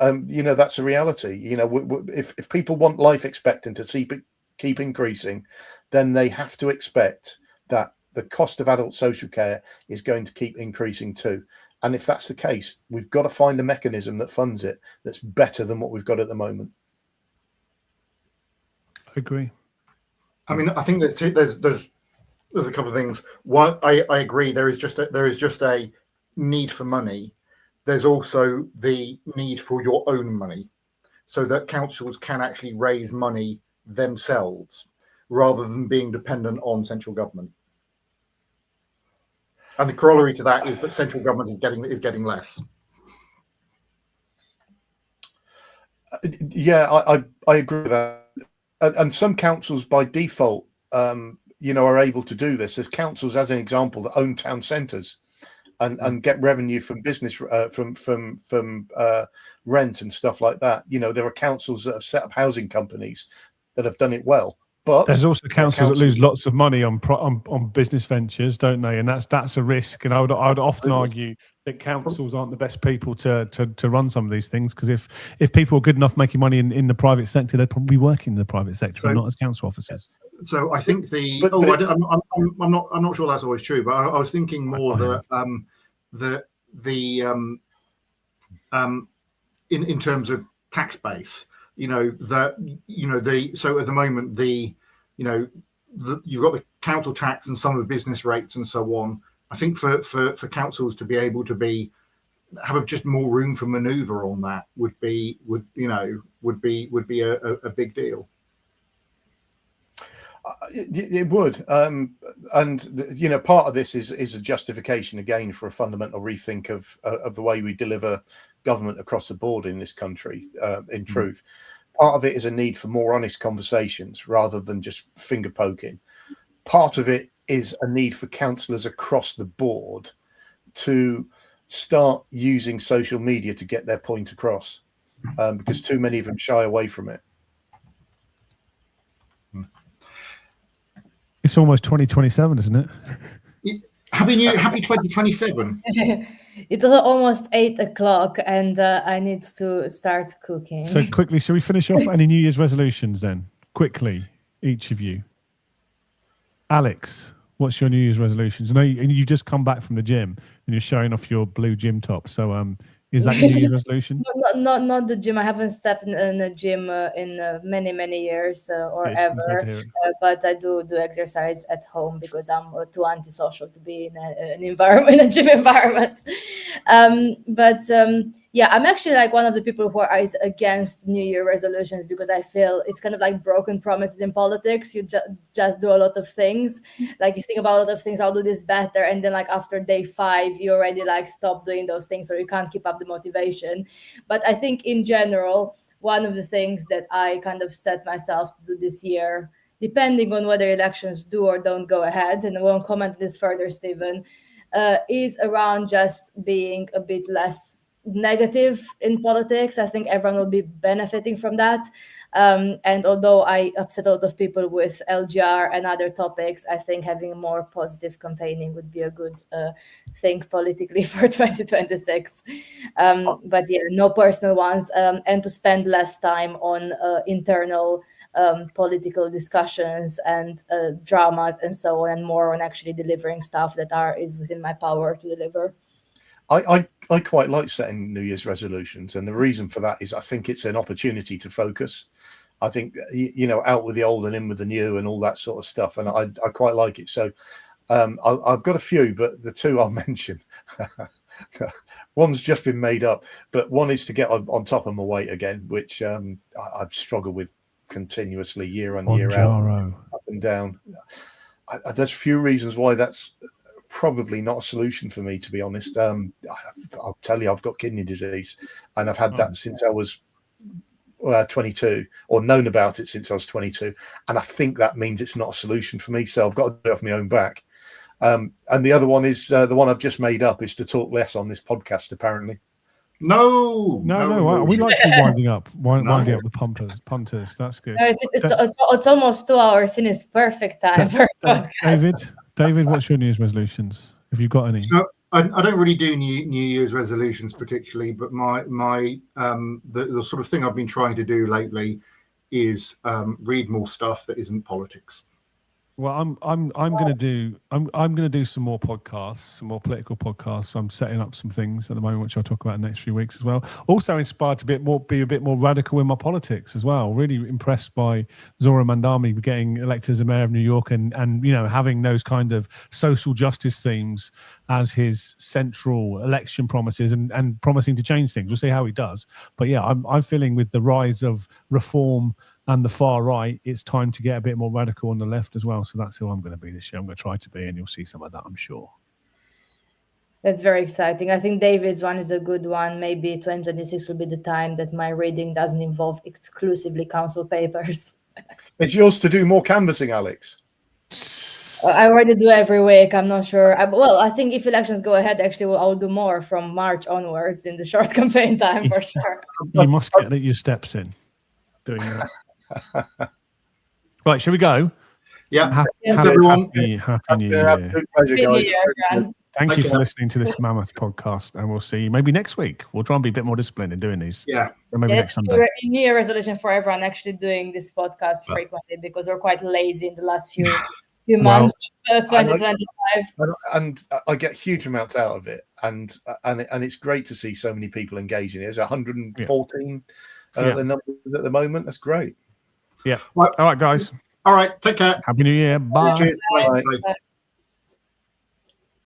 A: That's a reality. If people want life expectancy to keep increasing, then they have to expect that the cost of adult social care is going to keep increasing too. And if that's the case, we've got to find a mechanism that funds it that's better than what we've got at the moment.
D: I agree.
B: I mean, I think there's a couple of things. One, I agree. There is just a need for money. There's also the need for your own money, so that councils can actually raise money themselves rather than being dependent on central government. And the corollary to that is that central government is getting less.
A: Yeah, I agree with that. And some councils by default, are able to do this. There's councils, as an example, that own town centres and get revenue from business, from rent and stuff like that. There are councils that have set up housing companies that have done it well. But
D: there's also councils that lose lots of money on business ventures, don't they? And that's a risk. And I would often argue that councils aren't the best people to run some of these things, because if people are good enough making money in the private sector, they'd probably be working in the private sector and not as council officers.
B: So I think I'm not sure that's always true, but I was thinking more that in terms of tax base. So at the moment, you've got the council tax and some of the business rates and so on. I think for councils to be able to have just more room for manoeuvre on that would be a big deal.
A: It would, and part of this is a justification again for a fundamental rethink of the way we deliver government across the board in this country. In truth, part of it is a need for more honest conversations rather than just finger poking. Part of it is a need for councillors across the board to start using social media to get their point across, because too many of them shy away from it.
D: It's almost 2027, isn't it?
B: Happy 2027.
C: It's almost 8 o'clock, and I need to start cooking.
D: So quickly, shall we finish off any New Year's resolutions then? Quickly, each of you. Alex, what's your New Year's resolutions? I know you've just come back from the gym and you're showing off your blue gym top. So Is that your New Year's resolution?
C: Not the gym. I haven't stepped in a gym in many years or
D: Good.
C: ever. But I do exercise at home because I'm too antisocial to be in an environment, a gym environment. Yeah, I'm actually like one of the people who is against New Year resolutions because I feel it's kind of like broken promises in politics. You just do a lot of things. Like you think about a lot of things, I'll do this better, and then like after day 5, you already like stop doing those things, or you can't keep up the motivation. But I think in general, one of the things that I kind of set myself to do this year, depending on whether elections do or don't go ahead, and I won't comment this further, Stephen, is around just being a bit less negative in politics. I think everyone will be benefiting from that. And although I upset a lot of people with LGR and other topics, I think having more positive campaigning would be a good thing politically for 2026. But yeah, no personal ones, and to spend less time on internal political discussions and dramas and so on, and more on actually delivering stuff that is within my power to deliver.
A: I quite like setting New Year's resolutions, and the reason for that is I think it's an opportunity to focus. I think, you know, out with the old and in with the new and all that sort of stuff, and I quite like it. So I've got a few, but the two I'll mention. One's just been made up, but one is to get on top of my weight again, which I've struggled with continuously year on year out, up and down. There's a few reasons why that's probably not a solution for me, to be honest. I'll tell you, I've got kidney disease, and I've had that since I was 22, or known about it since I was 22, and I think that means it's not a solution for me, so I've got to do it off my own back. And the other one is the one I've just made up, is to talk less on this podcast, apparently.
B: No.
D: We like to be winding up the punters. That's good.
C: No, it's almost 2 hours in. It's perfect time for a podcast.
D: David, what's your New Year's resolutions? Have you got any?
B: So I don't really do New Year's resolutions particularly, but the sort of thing I've been trying to do lately is read more stuff that isn't politics.
D: Well, I'm going to do some more podcasts, some more political podcasts. So I'm setting up some things at the moment, which I'll talk about in the next few weeks as well. Also inspired to be a bit more radical in my politics as well. Really impressed by Zora Mandami getting elected as the mayor of New York, and you know, having those kind of social justice themes as his central election promises, and promising to change things. We'll see how he does. But yeah, I'm feeling with the rise of reform and the far right, it's time to get a bit more radical on the left as well. So that's who I'm going to be this year. I'm going to try to be, and you'll see some of that, I'm sure.
C: That's very exciting. I think David's one is a good one. Maybe 2026 will be the time that my reading doesn't involve exclusively council papers.
A: It's yours to do more canvassing, Alex.
C: I already do every week. I'm not sure. I think if elections go ahead, actually, I'll do more from March onwards in the short campaign time for sure.
D: You must get your steps in doing that. Right, shall we go?
B: Yeah.
D: Happy New Year. Thank you for listening to this mammoth podcast, and we'll see you maybe next week. We'll try and be a bit more disciplined in doing these.
B: Yeah.
D: So maybe next Sunday.
C: New Year resolution for everyone actually doing this podcast frequently, because we're quite lazy in the last few months of 2025.
A: And I get huge amounts out of it, and it's great to see so many people engaging. There's 114 the number at the moment. That's great.
D: Yeah. All right, guys.
B: All right. Take care.
D: Happy New Year. Bye.
B: Cheers. Bye.